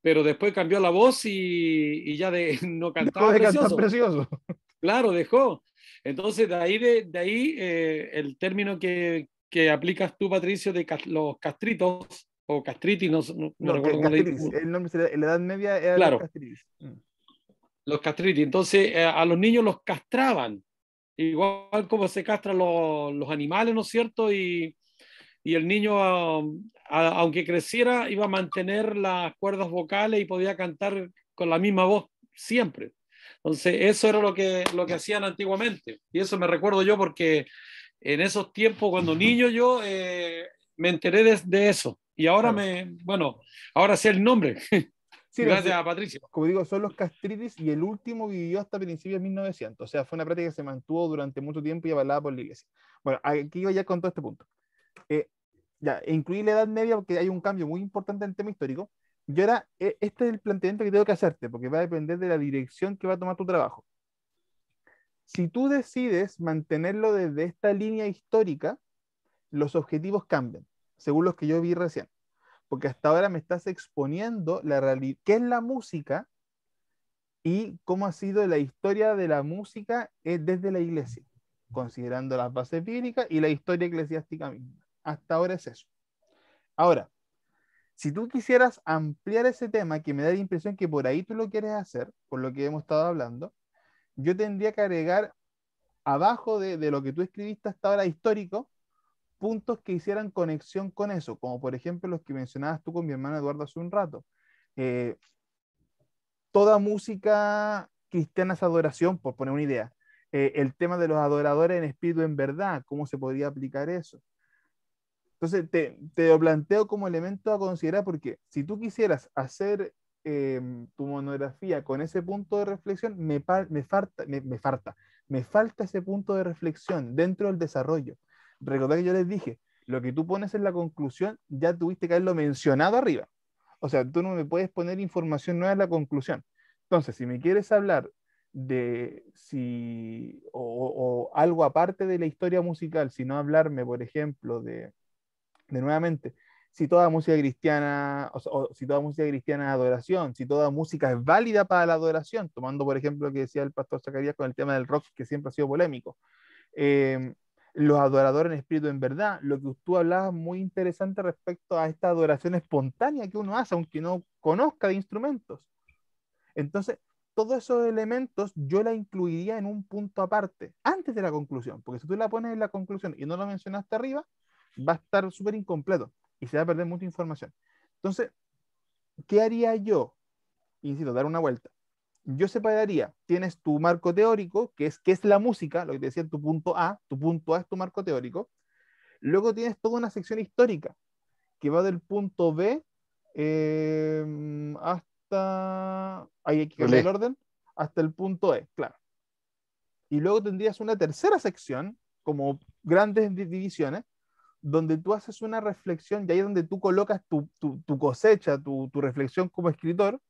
Pero después cambió la voz y ya no Dejó cantaba de cantar precioso. precioso. Claro, dejó. Entonces, de ahí el término que aplicas tú, Patricio, de los castritos, o castritis, no No, recuerdo cómo le castritis. digo. El nombre en la Edad Media era los Claro, castritis. los castritis. Entonces, a los niños los castraban, igual como se castran los animales, ¿no es cierto? Y el niño, aunque creciera, iba a mantener las cuerdas vocales y podía cantar con la misma voz siempre. Entonces, eso era lo que hacían antiguamente. Y eso me recuerdo yo porque en esos tiempos, cuando niño yo, me enteré de eso. Y ahora Claro. ahora sé el nombre. Sí, no, Gracias a Patricio. como digo, son los castritis y el último vivió hasta principios de 1900. O sea, fue una práctica que se mantuvo durante mucho tiempo y avalada por la iglesia. Bueno, aquí iba ya con todo este punto. Ya, incluí la Edad Media porque hay un cambio muy importante en el tema histórico. Y ahora, este es el planteamiento que tengo que hacerte, porque va a depender de la dirección que va a tomar tu trabajo. Si tú decides mantenerlo desde esta línea histórica, los objetivos cambian, según los que yo vi recién. Porque hasta ahora me estás exponiendo la realidad, qué es la música y cómo ha sido la historia de la música desde la iglesia, considerando las bases bíblicas y la historia eclesiástica misma. Hasta ahora es eso. Ahora, si tú quisieras ampliar ese tema, que me da la impresión que por ahí tú lo quieres hacer, por lo que hemos estado hablando, yo tendría que agregar abajo de lo que tú escribiste hasta ahora histórico, puntos que hicieran conexión con eso, como por ejemplo los que mencionabas tú con mi hermano Eduardo hace un rato. Eh, Toda música cristiana es adoración, por poner una idea. El tema de los adoradores en espíritu en verdad, ¿cómo se podría aplicar eso? Entonces, te lo planteo como elemento a considerar porque si tú quisieras hacer tu monografía con ese punto de reflexión, me falta ese punto de reflexión dentro del desarrollo. Recordad que yo les dije, lo que tú pones en la conclusión ya tuviste que haberlo mencionado arriba. O sea, tú no me puedes poner información nueva en la conclusión. Entonces, si me quieres hablar de si, o algo aparte de la historia musical, sino hablarme, por ejemplo, de nuevamente, si toda música cristiana, o si toda música cristiana es adoración, si toda música es válida para la adoración, tomando por ejemplo lo que decía el pastor Zacarías con el tema del rock, que siempre ha sido polémico. Eh, los adoradores en espíritu en verdad, lo que tú hablabas muy interesante respecto a esta adoración espontánea que uno hace, aunque no conozca de instrumentos. Entonces, todos esos elementos yo la incluiría en un punto aparte, antes de la conclusión, porque si tú la pones en la conclusión y no lo mencionaste arriba, va a estar súper incompleto y se va a perder mucha información. Entonces, ¿qué haría yo? Insisto, dar una vuelta. Yo separaría, tienes tu marco teórico, que es la música, lo que te decía, tu punto A es tu marco teórico. Luego tienes toda una sección histórica, que va del punto B hasta, ahí hay que cambiar el Olé. orden, hasta el punto E, claro. Y luego tendrías una tercera sección, como grandes divisiones, donde tú haces una reflexión y ahí es donde tú colocas tu cosecha, tu reflexión como escritor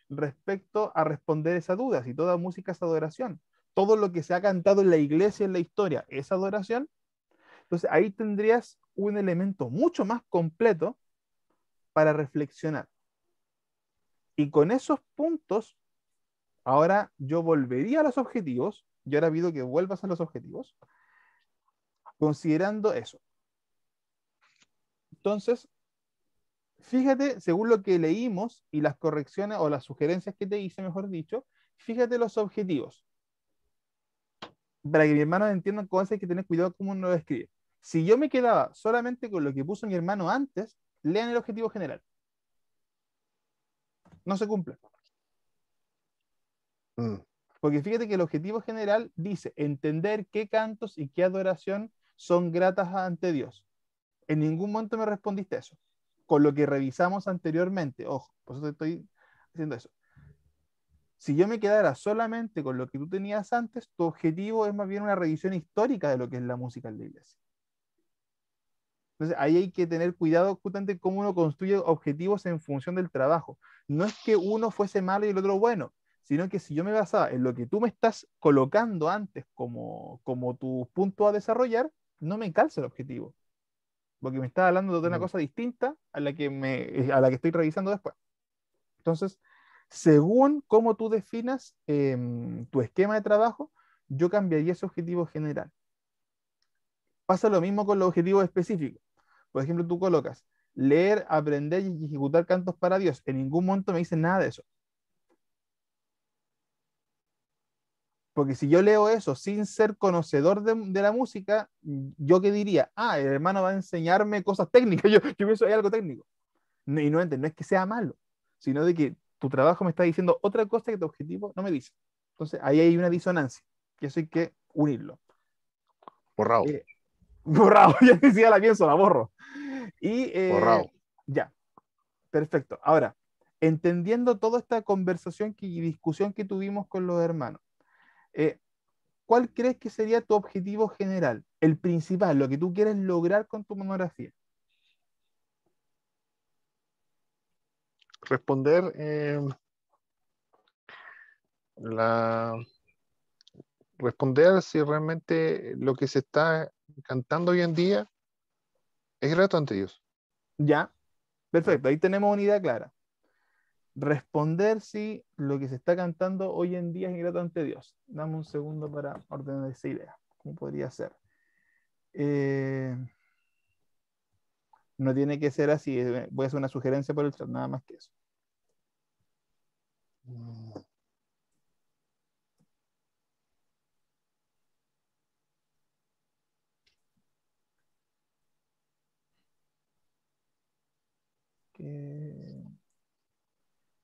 respecto a responder esa duda, si toda música es adoración, todo lo que se ha cantado en la iglesia, en la historia, es adoración. Entonces ahí tendrías un elemento mucho más completo para reflexionar. Y con esos puntos, ahora yo volvería a los objetivos, yo ahora pido que vuelvas a los objetivos, considerando eso. Entonces, fíjate, según lo que leímos y las correcciones o las sugerencias que te hice, mejor dicho, fíjate los objetivos. Para que mi hermano entienda cómo hay que tener cuidado cómo uno lo escribe. Si yo me quedaba solamente con lo que puso mi hermano antes, lean el objetivo general. No se cumple. Mm. Porque fíjate que el objetivo general dice entender qué cantos y qué adoración son gratas ante Dios. En ningún momento me respondiste eso. Con lo que revisamos anteriormente. Ojo, por eso te estoy haciendo eso. Si yo me quedara solamente con lo que tú tenías antes, tu objetivo es más bien una revisión histórica de lo que es la música en la iglesia. Entonces, ahí hay que tener cuidado justamente cómo uno construye objetivos en función del trabajo. No es que uno fuese malo y el otro bueno, sino que si yo me basaba en lo que tú me estás colocando antes como tu punto a desarrollar, no me calza el objetivo, porque me está hablando de una cosa distinta a la a la que estoy revisando después. Entonces, según cómo tú definas tu esquema de trabajo, yo cambiaría ese objetivo general. Pasa lo mismo con los objetivos específicos. Por ejemplo, tú colocas leer, aprender y ejecutar cantos para Dios. En ningún momento me dicen nada de eso. Porque si yo leo eso sin ser conocedor de la música, ¿yo qué diría? Ah, el hermano va a enseñarme cosas técnicas. Yo pienso que hay algo técnico. Y no es que sea malo, sino de que tu trabajo me está diciendo otra cosa que tu objetivo no me dice. Entonces, ahí hay una disonancia, que eso hay que unirlo. Borrado. Borrado, ya ni siquiera la pienso, la borro. Y Borrado. ya, perfecto. Ahora, entendiendo toda esta conversación y discusión que tuvimos con los hermanos, ¿cuál crees que sería tu objetivo general? El principal, lo que tú quieres lograr con tu monografía. Responder responder si realmente lo que se está cantando hoy en día es grato ante Dios. Ya, perfecto, ahí tenemos una idea clara. Responder si lo que se está cantando hoy en día es ingrato ante Dios. Dame un segundo para ordenar esa idea. ¿Cómo podría ser? No tiene que ser así. Voy a hacer una sugerencia por el chat, nada más que eso.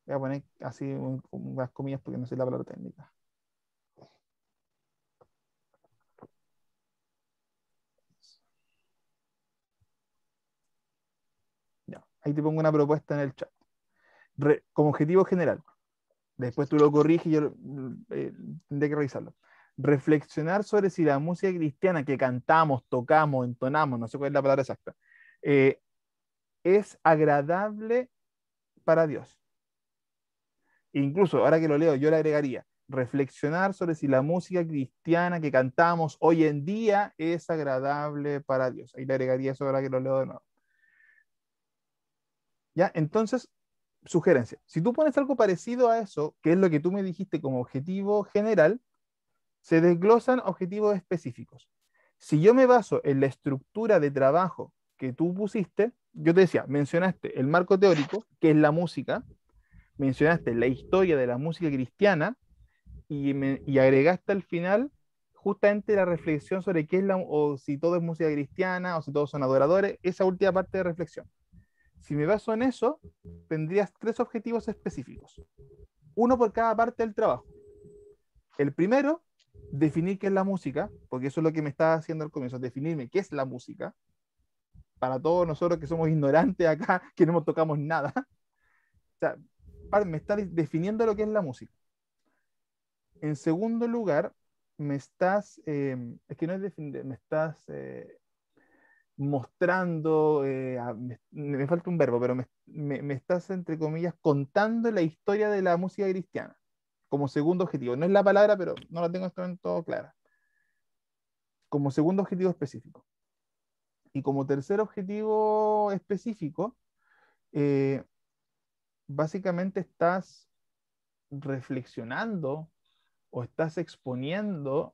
Voy a poner así unas comillas porque no sé la palabra técnica. Ya, ahí te pongo una propuesta en el chat. Como objetivo general. Después tú lo corriges y yo tendré que revisarlo. Reflexionar sobre si la música cristiana que cantamos, tocamos, entonamos, no sé cuál es la palabra exacta, es agradable para Dios. Incluso, ahora que lo leo, yo le agregaría, reflexionar sobre si la música cristiana que cantamos hoy en día es agradable para Dios. Ahí le agregaría eso ahora que lo leo de nuevo. ¿Ya? Entonces, sugerencia. Si tú pones algo parecido a eso, que es lo que tú me dijiste como objetivo general, se desglosan objetivos específicos. Si yo me baso en la estructura de trabajo que tú pusiste, yo te decía, mencionaste el marco teórico, que es la música, mencionaste la historia de la música cristiana y agregaste al final justamente la reflexión sobre qué es o si todo es música cristiana o si todos son adoradores, esa última parte de reflexión. Si me baso en eso, tendrías 3 objetivos específicos, uno por cada parte del trabajo. El primero, definir qué es la música, porque eso es lo que me está haciendo al comienzo, definirme qué es la música, para todos nosotros que somos ignorantes acá, que no tocamos nada. O sea, me está definiendo lo que es la música. En segundo lugar, me estás, es que no es definir, me estás mostrando, me falta un verbo, pero me estás, entre comillas, contando la historia de la música cristiana, como segundo objetivo. No es la palabra, pero no la tengo en este momento clara. Como segundo objetivo específico. Y como tercer objetivo específico, básicamente estás reflexionando o estás exponiendo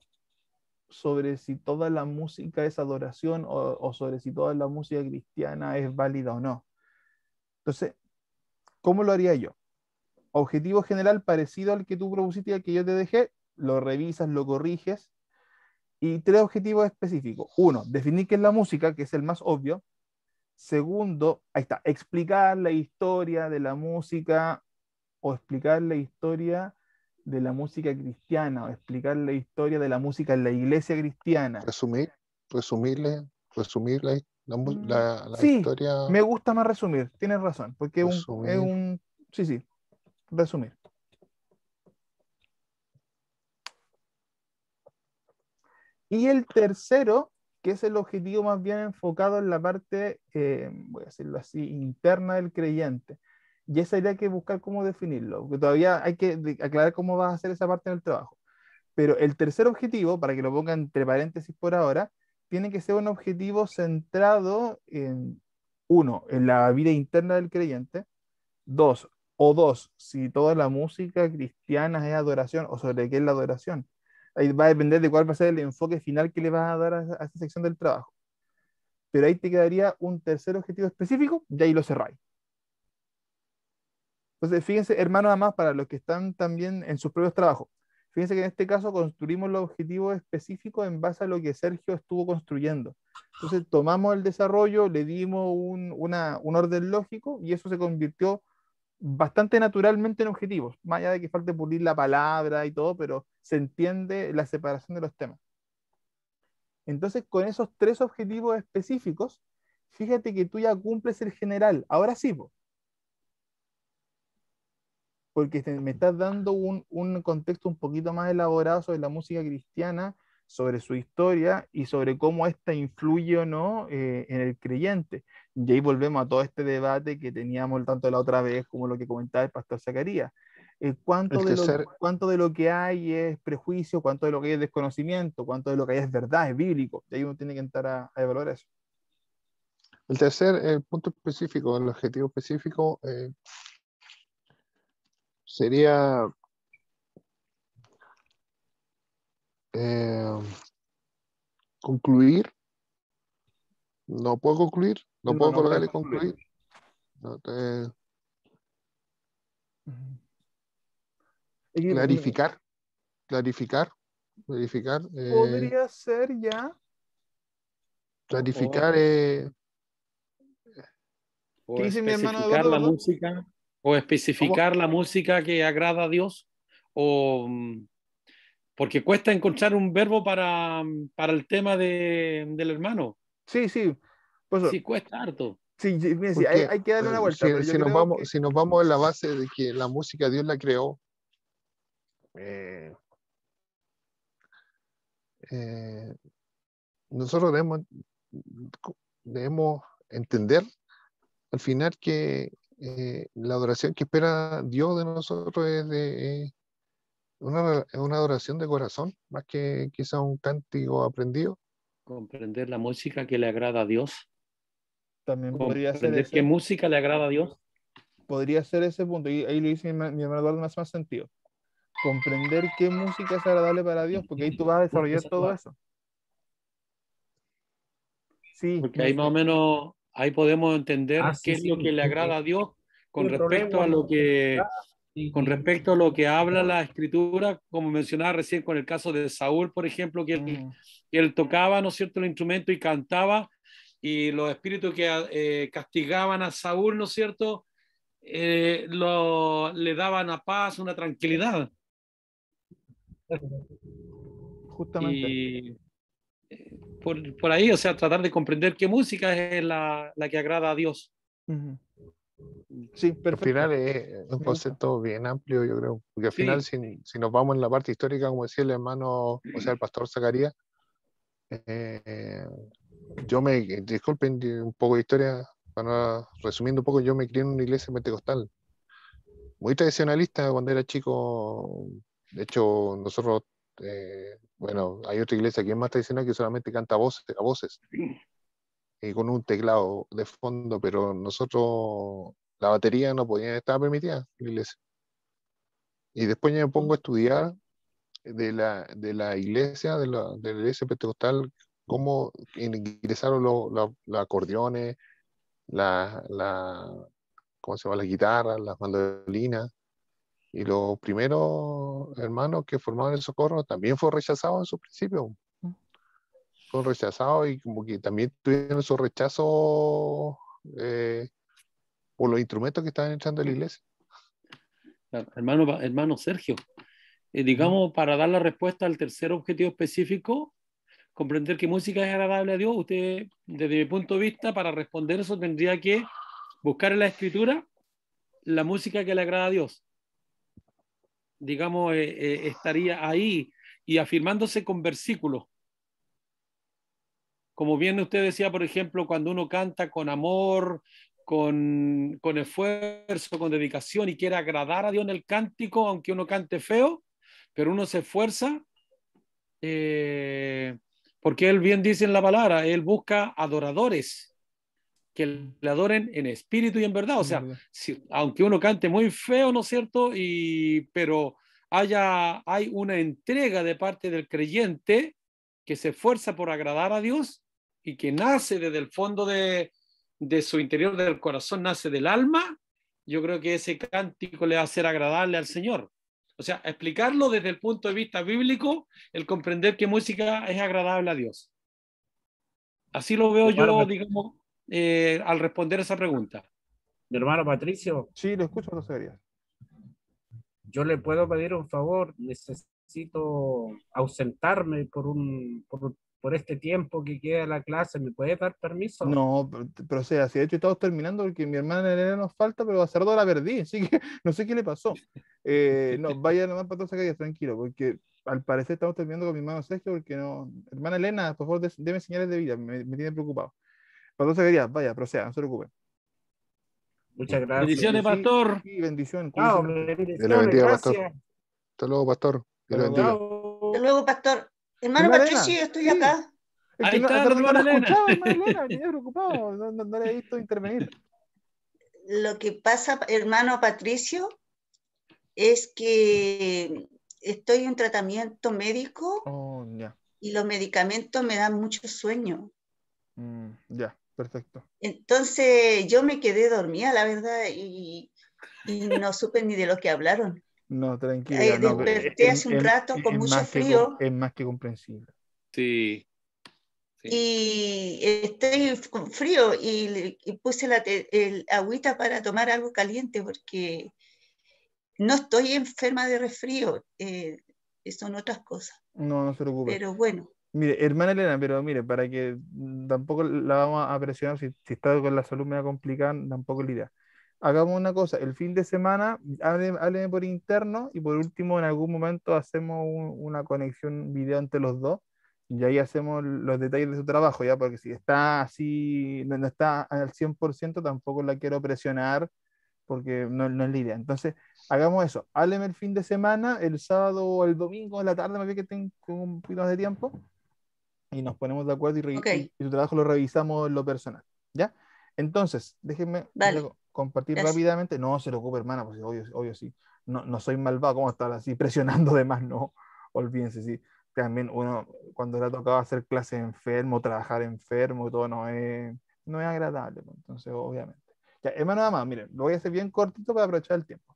sobre si toda la música es adoración o sobre si toda la música cristiana es válida o no. Entonces, ¿cómo lo haría yo? Objetivo general parecido al que tú propusiste y al que yo te dejé, lo revisas, lo corriges, y 3 objetivos específicos. 1, definir qué es la música, que es el más obvio. Segundo, ahí está, explicar la historia de la música o explicar la historia de la música cristiana o explicar la historia de la música en la iglesia cristiana. Resumir la Sí, historia. me gusta más resumir, tienes razón, porque sí, resumir. Y el tercero, que es el objetivo más bien enfocado en la parte, voy a decirlo así, interna del creyente. Y esa habría que buscar cómo definirlo, porque todavía hay que aclarar cómo vas a hacer esa parte en el trabajo. Pero el tercer objetivo, para que lo ponga entre paréntesis por ahora, tiene que ser un objetivo centrado en, uno, en la vida interna del creyente, dos, si toda la música cristiana es adoración o sobre qué es la adoración. Ahí va a depender de cuál va a ser el enfoque final que le vas a dar a esta sección del trabajo. Pero ahí te quedaría un tercer objetivo específico y ahí lo cerráis. Entonces, fíjense, hermanos, además, para los que están también en sus propios trabajos, fíjense que en este caso construimos los objetivos específicos en base a lo que Sergio estuvo construyendo. Entonces, tomamos el desarrollo, le dimos un orden lógico y eso se convirtió bastante naturalmente en objetivos, más allá de que falte pulir la palabra y todo, pero se entiende la separación de los temas. Entonces, con esos tres objetivos específicos, fíjate que tú ya cumples el general. Ahora sí, po, porque me estás dando un contexto un poquito más elaborado sobre la música cristiana, sobre su historia y sobre cómo ésta influye o no en el creyente. Y ahí volvemos a todo este debate que teníamos tanto la otra vez como lo que comentaba el pastor Zacarías. El tercer, ¿Cuánto de lo que hay es prejuicio? ¿Cuánto de lo que hay es desconocimiento? ¿Cuánto de lo que hay es verdad, es bíblico? Y ahí uno tiene que entrar a evaluar eso. el tercer punto específico, el objetivo específico, sería eh, concluir. No puedo concluir, no No, puedo no puedes colocarle concluir. concluir. No, Ujú. Es que, clarificar, clarificar, clarificar, podría ser ya. clarificar, ¿Qué O dice mi hermano especificar Eduardo, la perdón? música, o ¿cómo? especificar la música que agrada a Dios, o porque cuesta encontrar un verbo para el tema del hermano. Sí, sí. Pues, Sí, cuesta harto. sí, sí, mira, sí, Porque hay que darle una vuelta, pero yo creo que si nos vamos en la base de que la música Dios la creó, eh, eh, nosotros debemos entender al final que la adoración que espera Dios de nosotros es una adoración de corazón, más que quizá un cántico aprendido. Comprender la música que le agrada a Dios. también Comprender qué música le agrada a Dios. podría ser ese punto, y ahí lo dice mi hermano Eduardo, me hace más sentido. Comprender qué música es agradable para Dios, porque ahí tú vas a desarrollar todo eso. Sí, Porque ahí más o menos, ahí podemos entender qué sí, es lo sí, que le agrada a Dios con tiene respecto a problemas. lo que, Y- con respecto a lo que habla la escritura, como mencionaba recién con el caso de Saúl, por ejemplo, que él tocaba, ¿no es cierto?, el instrumento y cantaba, y los espíritus que castigaban a Saúl, ¿no es cierto?, le daban a paz, una tranquilidad. justamente. Y por ahí, o sea, tratar de comprender qué música es la que agrada a Dios. Ujú. Sí, Al final perfecto. es un Me gusta. concepto bien amplio, yo creo, porque al final Sí, si nos vamos en la parte histórica, como decía el hermano, o sea, el pastor Zacarías, eh, disculpen un poco de historia, para resumiendo un poco, yo me crié en una iglesia pentecostal, muy tradicionalista cuando era chico. De hecho, nosotros, bueno, hay otra iglesia que es más tradicional que solamente canta a voces y con un teclado de fondo, pero nosotros, la batería no podía estar permitida en la iglesia. Y después yo me pongo a estudiar de la iglesia, de la iglesia pentecostal, cómo ingresaron los acordeones, la, ¿cómo se llama? Las guitarras, las mandolinas. Y los primeros hermanos que formaban el Socorro también fue rechazado en su principio. Fue rechazado y como que también tuvieron esos rechazos por los instrumentos que estaban entrando a la iglesia. hermano Sergio, digamos, para dar la respuesta al tercer objetivo específico, comprender qué música es agradable a Dios, usted, desde mi punto de vista, para responder eso, tendría que buscar en la escritura la música que le agrada a Dios. Digamos, estaría ahí y afirmándose con versículos. como bien usted decía, por ejemplo, cuando uno canta con amor, con esfuerzo, con dedicación y quiere agradar a Dios en el cántico, aunque uno cante feo, pero uno se esfuerza, eh, porque Él bien dice en la palabra, Él busca adoradores que le adoren en espíritu y en verdad. O sea, ¿Verdad? si, aunque uno cante muy feo, ¿no es cierto? Pero hay una entrega de parte del creyente que se esfuerza por agradar a Dios y que nace desde el fondo de su interior, del corazón, nace del alma. Yo creo que ese cántico le va a hacer agradable al Señor. O sea, explicarlo desde el punto de vista bíblico, el comprender que música es agradable a Dios. Así lo veo Mi hermano, yo, digamos, al responder esa pregunta. mi hermano Patricio, Sí, lo escucho, José María. yo le puedo pedir un favor, necesito ausentarme por este tiempo que queda la clase, ¿me puede dar permiso? No, pero o sea, si de hecho estamos terminando porque mi hermana Elena nos falta, pero hace rato la perdí, así que no sé qué le pasó. No, vaya nomás para todos aquellos, tranquilo, porque al parecer estamos terminando con mi hermano Sergio, porque no. Hermana Elena, por favor, deme señales de vida, me tiene preocupado. Para todos aquellos, vaya, proceda, no se preocupe. Muchas Así que gracias. Bendiciones, sí, pastor. sí, bendición, Chao, cuídese mucho. Dios le bendiciones, bendiga, pastor. gracias. Hasta luego, pastor. Dios le Hasta luego. bendiga. Hasta Chao. luego, pastor. Hermano Hermana Patricio, Elena, yo estoy sí, acá. es que Ahí no, está hace la rato no la hermana Elena. escuchaba, hermana Elena, me tenía preocupado, no la he visto intervenir. Lo que pasa, hermano Patricio, es que estoy en tratamiento médico Oh, ya, y los medicamentos me dan mucho sueño. ya, perfecto. Entonces yo me quedé dormida, la verdad, y no supe ni de lo que hablaron. No, tranquilo, ya, no, pero Desperté hace un rato con mucho frío es más que comprensible. Sí, sí. y estoy con frío y puse el agüita para tomar algo caliente porque no estoy enferma de resfrío, son otras cosas. No, no se preocupe. Pero bueno, Mire, hermana Elena, pero mire, para que tampoco la vamos a presionar, si está con la salud media complicada, tampoco es la idea. Hagamos una cosa, el fin de semana, hábleme por interno y por último en algún momento hacemos una conexión video entre los dos y ahí hacemos los detalles de su trabajo, ya, porque si está así, no está al 100% tampoco la quiero presionar porque no es la idea. Entonces, hagamos eso, hábleme el fin de semana, el sábado o el domingo en la tarde, más bien que tengo un poquito más de tiempo y nos ponemos de acuerdo ok, y su trabajo lo revisamos en lo personal, ¿ya? Entonces, déjenme vale, compartir gracias. rápidamente. No se preocupe, hermana, pues obvio, obvio sí. No soy malvado, ¿cómo estar así presionando de más? No, olvídense, sí. También uno, cuando le ha tocado hacer clases enfermo, trabajar enfermo, todo no es agradable, pues, entonces, obviamente. Ya, hermano, nada más, miren, lo voy a hacer bien cortito para aprovechar el tiempo.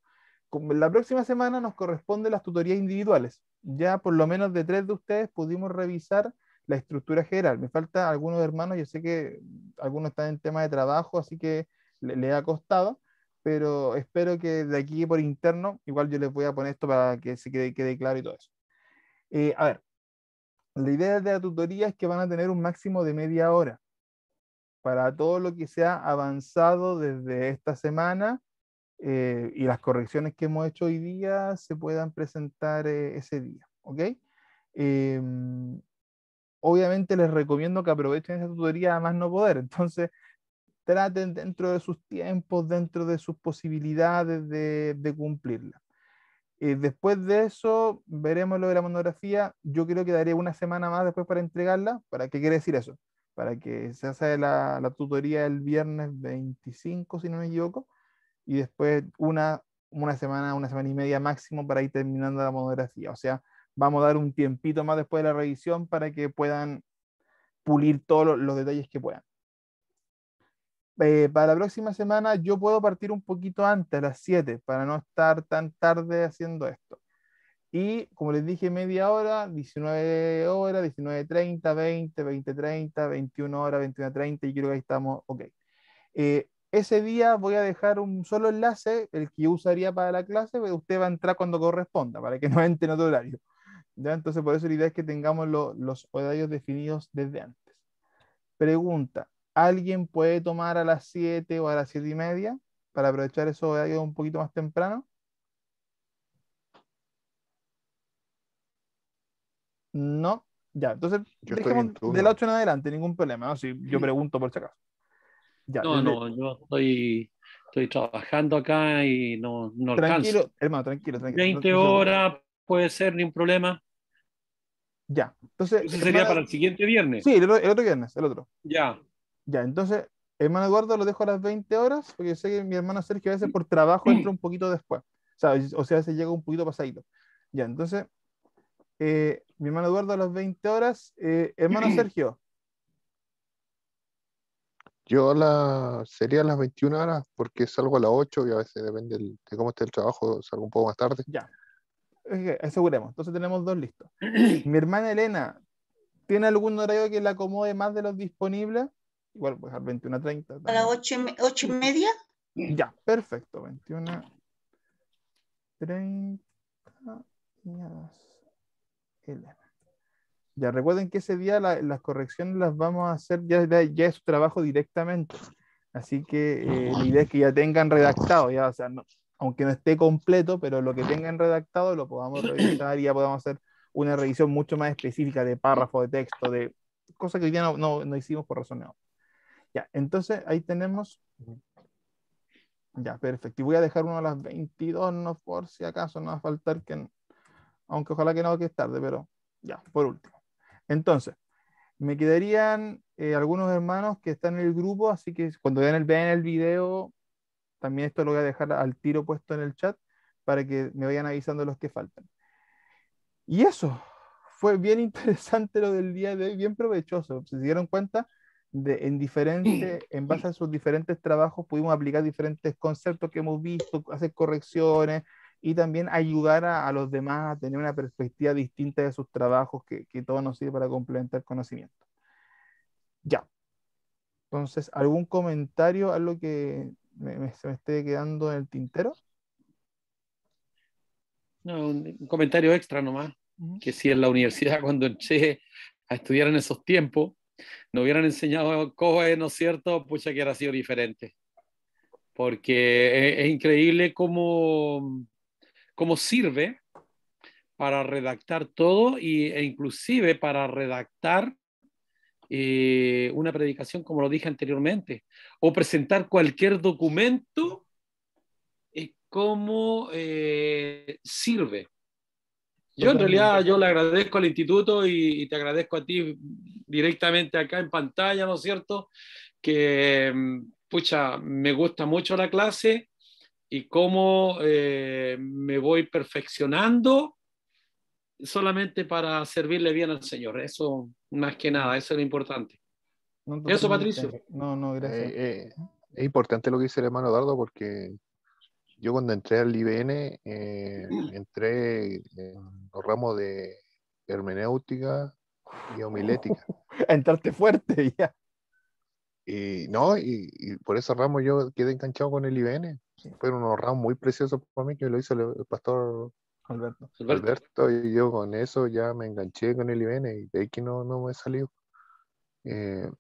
La próxima semana nos corresponden las tutorías individuales. Ya por lo menos de 3 de ustedes pudimos revisar la estructura general. Me falta algunos hermanos, yo sé que algunos están en tema de trabajo, así que le ha costado, pero espero que de aquí por interno, igual yo les voy a poner esto para que se quede claro y todo eso. A ver, la idea de la tutoría es que van a tener un máximo de media hora para todo lo que se ha avanzado desde esta semana y las correcciones que hemos hecho hoy día se puedan presentar ese día, ¿ok? Em, Obviamente les recomiendo que aprovechen esa tutoría a más no poder, entonces traten dentro de sus tiempos, dentro de sus posibilidades de cumplirla. Después de eso, veremos lo de la monografía. Yo creo que daré una semana más después para entregarla. ¿Para qué quiere decir eso? Para que se haga la tutoría el viernes 25, si no me equivoco, y después una semana y media máximo para ir terminando la monografía. O sea, vamos a dar un tiempito más después de la revisión para que puedan pulir todos los detalles que puedan. Para la próxima semana yo puedo partir un poquito antes, a las 7, para no estar tan tarde haciendo esto. Y como les dije, media hora, 19 horas, 19:30, 20:30, 21 horas, 21:30, y creo que ahí estamos, ok. Ese día voy a dejar un solo enlace, el que yo usaría para la clase, pero usted va a entrar cuando corresponda, para que no entre en otro horario. ¿Ya? Entonces, por eso la idea es que tengamos los horarios definidos desde antes. Pregunta, ¿alguien puede tomar a las 7 o a las 7:30 para aprovechar esos horarios un poquito más temprano? No. Ya, entonces Yo estoy dejemos en turno. de la 8 en adelante, ningún problema, ¿no? Si yo pregunto por si acaso. Ya, No, no, yo estoy trabajando acá y no alcanzo. tranquilo, hermano, tranquilo, tranquilo. 20 horas puede ser, ni un problema. Ya, entonces, Eso sería para hermano, el siguiente viernes. sí, el otro viernes, el otro. Ya. Ya, entonces, hermano Eduardo lo dejo a las 20 horas, porque sé que mi hermano Sergio a veces por trabajo entra un poquito después. O sea, a veces llega un poquito pasadito. Ya, entonces, mi hermano Eduardo a las 20 horas. Hermano Sergio, Sería a las 21 horas porque salgo a las 8 y a veces depende de cómo esté el trabajo, salgo un poco más tarde. ya, aseguremos. Entonces tenemos dos listos. Mi hermana Elena, ¿tiene algún horario que le acomode más de los disponibles? Igual, pues al 21:30 A las también. 8:30. Ya, perfecto. 21:30 y a las 11. Ya recuerden que ese día las correcciones las vamos a hacer ya es su trabajo directamente. Así que la idea es que ya tengan redactado, ya, o sea, aunque no esté completo, pero lo que tengan redactado lo podamos revisar y ya podamos hacer una revisión mucho más específica de párrafo, de texto, de cosas que hoy día no hicimos por razón. Ya, entonces ahí tenemos. Ya, perfecto. Y voy a dejar uno a las 22, no por si acaso, no va a faltar que, aunque ojalá que no, que es tarde, pero ya, por último. Entonces, me quedarían algunos hermanos que están en el grupo, así que cuando vean el video, también esto lo voy a dejar al tiro puesto en el chat para que me vayan avisando los que faltan. Y eso, fue bien interesante lo del día de hoy, bien provechoso. ¿Se dieron cuenta? En base a sus diferentes trabajos, pudimos aplicar diferentes conceptos que hemos visto, hacer correcciones y también ayudar a los demás a tener una perspectiva distinta de sus trabajos, que todo nos sirve para complementar conocimiento. Ya. Entonces, ¿algún comentario, algo que se me esté quedando en el tintero? No, un comentario extra nomás, Ujú. que si en la universidad cuando entré a estudiar en esos tiempos, no hubieran enseñado COE, ¿no es cierto? Pucha, que hubiera sido diferente. Porque es increíble cómo sirve para redactar todo e inclusive para redactar una predicación, como lo dije anteriormente, o presentar cualquier documento, cómo sirve. Yo en realidad Totalmente. yo le agradezco al instituto y te agradezco a ti directamente acá en pantalla, ¿no es cierto? Que, pucha, me gusta mucho la clase y cómo me voy perfeccionando solamente para servirle bien al Señor. Eso, más que nada, eso es lo importante. No, Eso, totalmente. Patricio. No, no, gracias. Es importante lo que dice el hermano Eduardo porque yo cuando entré al IBN entré en los ramos de hermenéutica y homilética. Entrarte fuerte ya. Y no, y por esos ramos yo quedé enganchado con el IBN. Sí, Fueron unos ramos muy preciosos para mí que lo hizo el pastor Alberto. Alberto. Alberto, y yo con eso ya me enganché con el IBN y de ahí que no me he salido. Eh,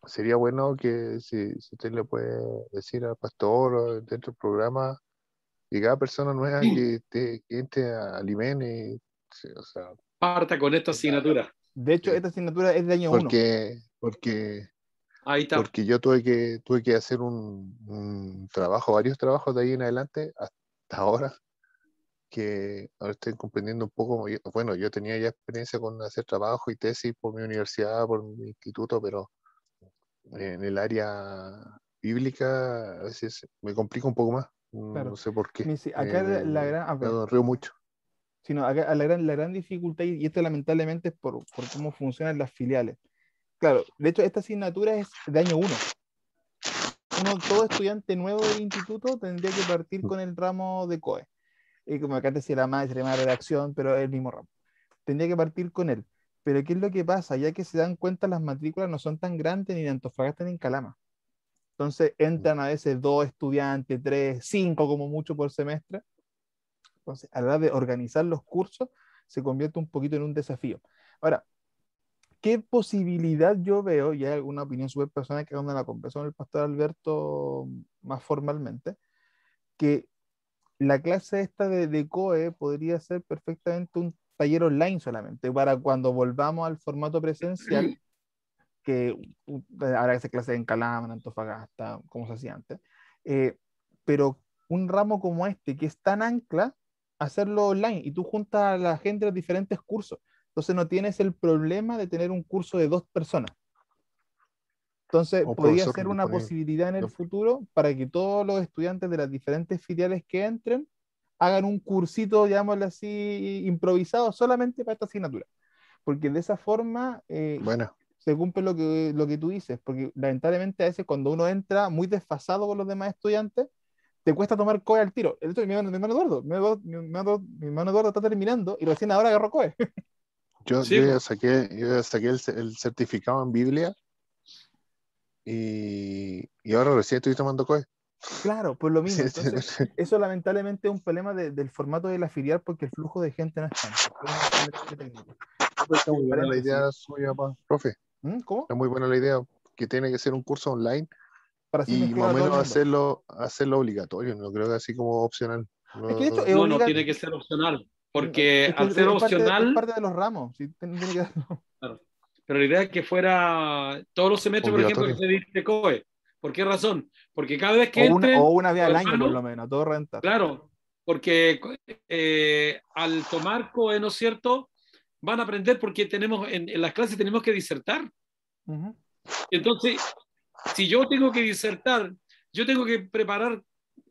Sería bueno que si usted le puede decir al pastor o dentro del programa y cada persona nueva que entre al IBN, sí, o sea, Parta con esta asignatura. De hecho, sí, esta asignatura es de año 1. porque Ahí está. porque yo tuve que hacer un trabajo, varios trabajos de ahí en adelante hasta ahora, que ahora estoy comprendiendo un poco. Bueno, yo tenía ya experiencia con hacer trabajo y tesis por mi universidad, por mi instituto, pero en el área bíblica a veces me complica un poco más. Claro. No sé por qué. Mire, sí, acá la gran, Me río mucho. sino acá la gran dificultad, y esto lamentablemente es por cómo funcionan las filiales. Claro, de hecho, esta asignatura es de año 1. Todo estudiante nuevo del instituto tendría que partir con el ramo de COE. Y como acá te decía la madre, se llama redacción, pero es el mismo ramo. Tendría que partir con él. Pero ¿qué es lo que pasa? Ya que se dan cuenta, las matrículas no son tan grandes ni en Antofagasta ni en Calama. Entonces entran a veces 2 estudiantes, 3, 5 como mucho por semestre. Entonces, a la hora de organizar los cursos, se convierte un poquito en un desafío. Ahora, ¿qué posibilidad yo veo? Y hay alguna opinión súper personal que cuando la conversó con el pastor Alberto más formalmente, que la clase esta de COE podría ser perfectamente un taller online solamente, para cuando volvamos al formato presencial, que habrá que hacer clases en Calama, en Antofagasta, como se hacía antes. Pero un ramo como este, que es tan ancla, hacerlo online, y tú juntas a la gente de los diferentes cursos. Entonces no tienes el problema de tener un curso de 2 personas. Entonces, Un podría profesor ser una disponible. posibilidad en el futuro para que todos los estudiantes de las diferentes filiales que entren hagan un cursito, llamémoslo así, improvisado solamente para esta asignatura. Porque de esa forma Bueno, se cumple lo que tú dices. Porque lamentablemente a veces cuando uno entra muy desfasado con los demás estudiantes, te cuesta tomar COE al tiro. De hecho, mi hermano Eduardo, mi hermano Eduardo está terminando y recién ahora agarró COE. Sí, yo ya pues. saqué el certificado en Biblia y ahora recién estoy tomando COE. Claro, pues lo mismo. Entonces, eso lamentablemente es un problema del formato de la filial porque el flujo de gente no es tanto. Es un detalle técnico. Pues, Está muy buena la paréntesis. idea suya, profe. ¿Cómo? Está muy buena la idea que tiene que ser un curso online Para así y más mezclar o a todo el menos mundo. hacerlo obligatorio, no creo que así como opcional. Es que de hecho es No, no obligatorio. tiene que ser opcional, porque Es que al ser es opcional, parte de los ramos. ¿Sí? Tiene que... claro, pero la idea es que fuera todos los semestres, por ejemplo, que Obligatorio. se dicte COE. ¿Por qué razón? Porque cada vez que o entren una vez los al año, por hermanos, lo menos, a todo rentar. claro, porque al tomar COE, ¿no es cierto? Van a aprender porque tenemos en las clases tenemos que disertar. Ujú. Entonces, si yo tengo que disertar, yo tengo que preparar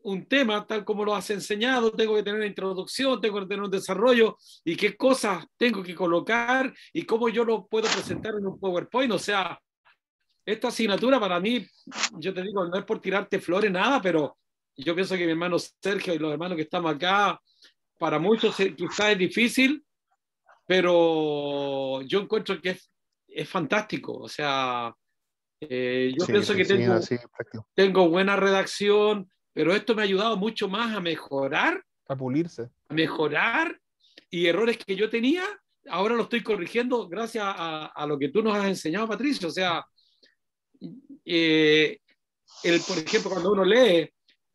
un tema tal como lo has enseñado, tengo que tener una introducción, tengo que tener un desarrollo y qué cosas tengo que colocar y cómo yo lo puedo presentar en un PowerPoint. O sea, esta asignatura para mí, yo te digo, no es por tirarte flores, nada, pero yo pienso que mi hermano Sergio y los hermanos que estamos acá, para muchos quizás es difícil, pero yo encuentro que es fantástico. O sea, yo Sí, que pienso te que enseñen así práctico. tengo buena redacción, pero esto me ha ayudado mucho más A pulirse. a mejorar y errores que yo tenía, ahora lo estoy corrigiendo gracias a lo que tú nos has enseñado, Patricio. O sea, eh, por ejemplo, cuando uno lee,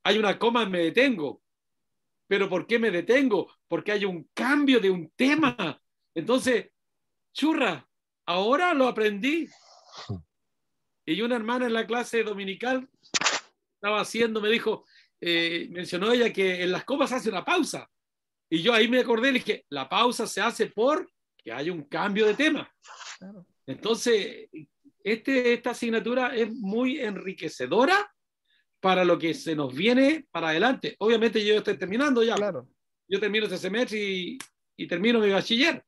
hay una coma, me detengo. ¿Pero por qué me detengo? Porque hay un cambio de un tema. Entonces, churra, ahora lo aprendí. Y una hermana en la clase dominical estaba haciendo, me dijo, mencionó ella que en las comas hace una pausa. Y yo ahí me acordé, le dije, la pausa se hace por que hay un cambio de tema. Claro. Entonces, esta asignatura es muy enriquecedora para lo que se nos viene para adelante. Obviamente yo estoy terminando ya. Claro. Yo termino este semestre y termino mi bachiller,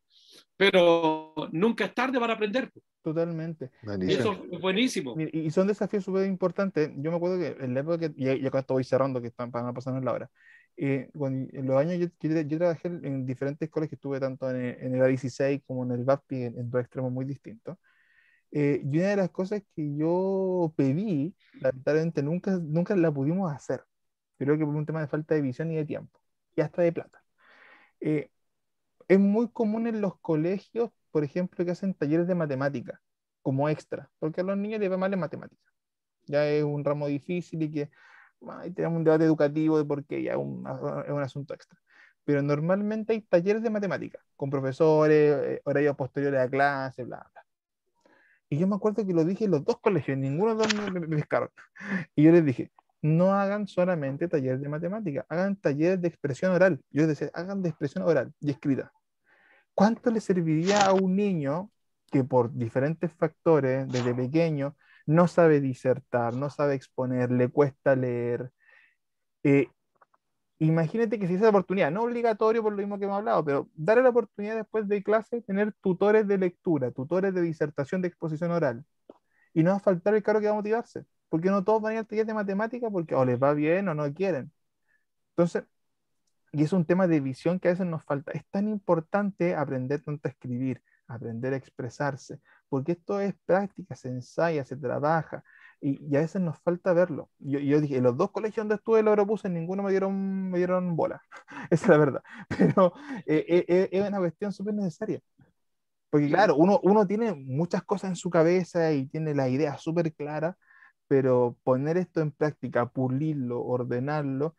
pero nunca es tarde para aprender. Totalmente. Y Mira, Bendición. eso es buenísimo. y son desafíos súper importantes. Yo me acuerdo que en la época que, ya cuando voy cerrando, que están para pasarnos la hora, en los años yo trabajé en diferentes escuelas que estuve tanto en el A16 como en el VAPI, en dos extremos muy distintos. Y una de las cosas que yo pedí, lamentablemente nunca la pudimos hacer. Creo que por un tema de falta de visión y de tiempo, y hasta de plata. Eh, es muy común en los colegios, por ejemplo, que hacen talleres de matemática como extra, porque a los niños les va mal en matemáticas. Ya es un ramo difícil y que ahí tenemos un debate educativo de por qué, ya es un asunto extra. Pero normalmente hay talleres de matemática con profesores, horarios posteriores a clase, bla, bla. Y yo me acuerdo que lo dije en los dos colegios, ninguno de los dos me pescaron. Y yo les dije, no hagan solamente talleres de matemática, hagan talleres de expresión oral. Yo les decía, hagan de expresión oral y escrita. ¿Cuánto le serviría a un niño que por diferentes factores, desde pequeño, no sabe disertar, no sabe exponer, le cuesta leer? Eh, Imagínate que si esa oportunidad, no obligatorio por lo mismo que hemos hablado, pero darle la oportunidad después de clase, tener tutores de lectura, tutores de disertación de exposición oral, y no va a faltar el caro que va a motivarse, porque no todos van a ir al taller de matemática porque o les va bien o no quieren. Entonces, y es un tema de visión que a veces nos falta. Es tan importante aprender tanto a escribir, aprender a expresarse, porque esto es práctica, se ensaya, se trabaja, y a veces nos falta verlo. Yo dije, en los dos colegios donde estuve lo propuse, en ninguno me dieron bola, esa es la verdad, pero es una cuestión súper necesaria. Porque claro, uno tiene muchas cosas en su cabeza y tiene la idea súper clara, pero poner esto en práctica, pulirlo, ordenarlo,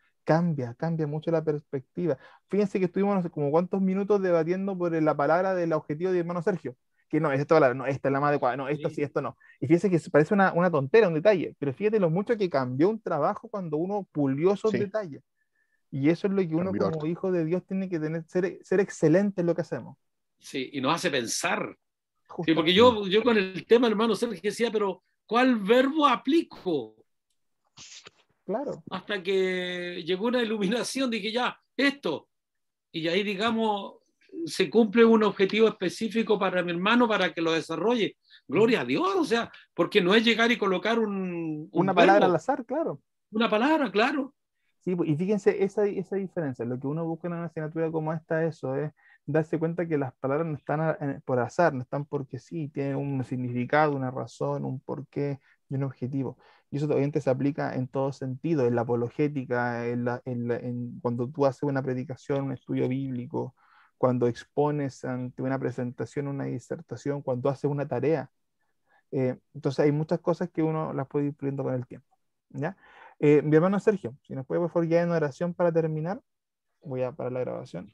cambia mucho la perspectiva. Fíjense que estuvimos no sé, como cuántos minutos debatiendo por la palabra del objetivo de mi hermano Sergio, que no, es esta palabra, no, esta es la más adecuada, no, esto sí, esto no. Y fíjense que parece una tontera, un detalle, pero fíjate lo mucho que cambió un trabajo cuando uno pulió esos Sí, detalles. Y eso es lo que uno cambió como harto. hijo de Dios tiene que tener, ser excelente en lo que hacemos. Sí, y nos hace pensar. Sí, Justo. porque yo con el tema, hermano Sergio, decía, pero ¿cuál verbo aplico? Claro. Hasta que llegó una iluminación, dije, ya, esto. Y ahí, digamos, se cumple un objetivo específico para mi hermano para que lo desarrolle. Gloria a Dios, o sea, porque no es llegar y colocar un Una palabra al verbo, azar, claro. una palabra, claro. Sí, y fíjense esa diferencia. Lo que uno busca en una asignatura como esta, eso es darse cuenta que las palabras no están por azar, no están porque sí, tienen un significado, una razón, un porqué y un objetivo. Y eso obviamente se aplica en todo sentido, en la apologética, cuando tú haces una predicación, un estudio bíblico, cuando expones ante una presentación, una disertación, cuando haces una tarea. Entonces hay muchas cosas que uno las puede ir puliendo con el tiempo. ¿Ya? Mi hermano Sergio, si nos puede por favor guiar en oración para terminar, voy a parar la grabación.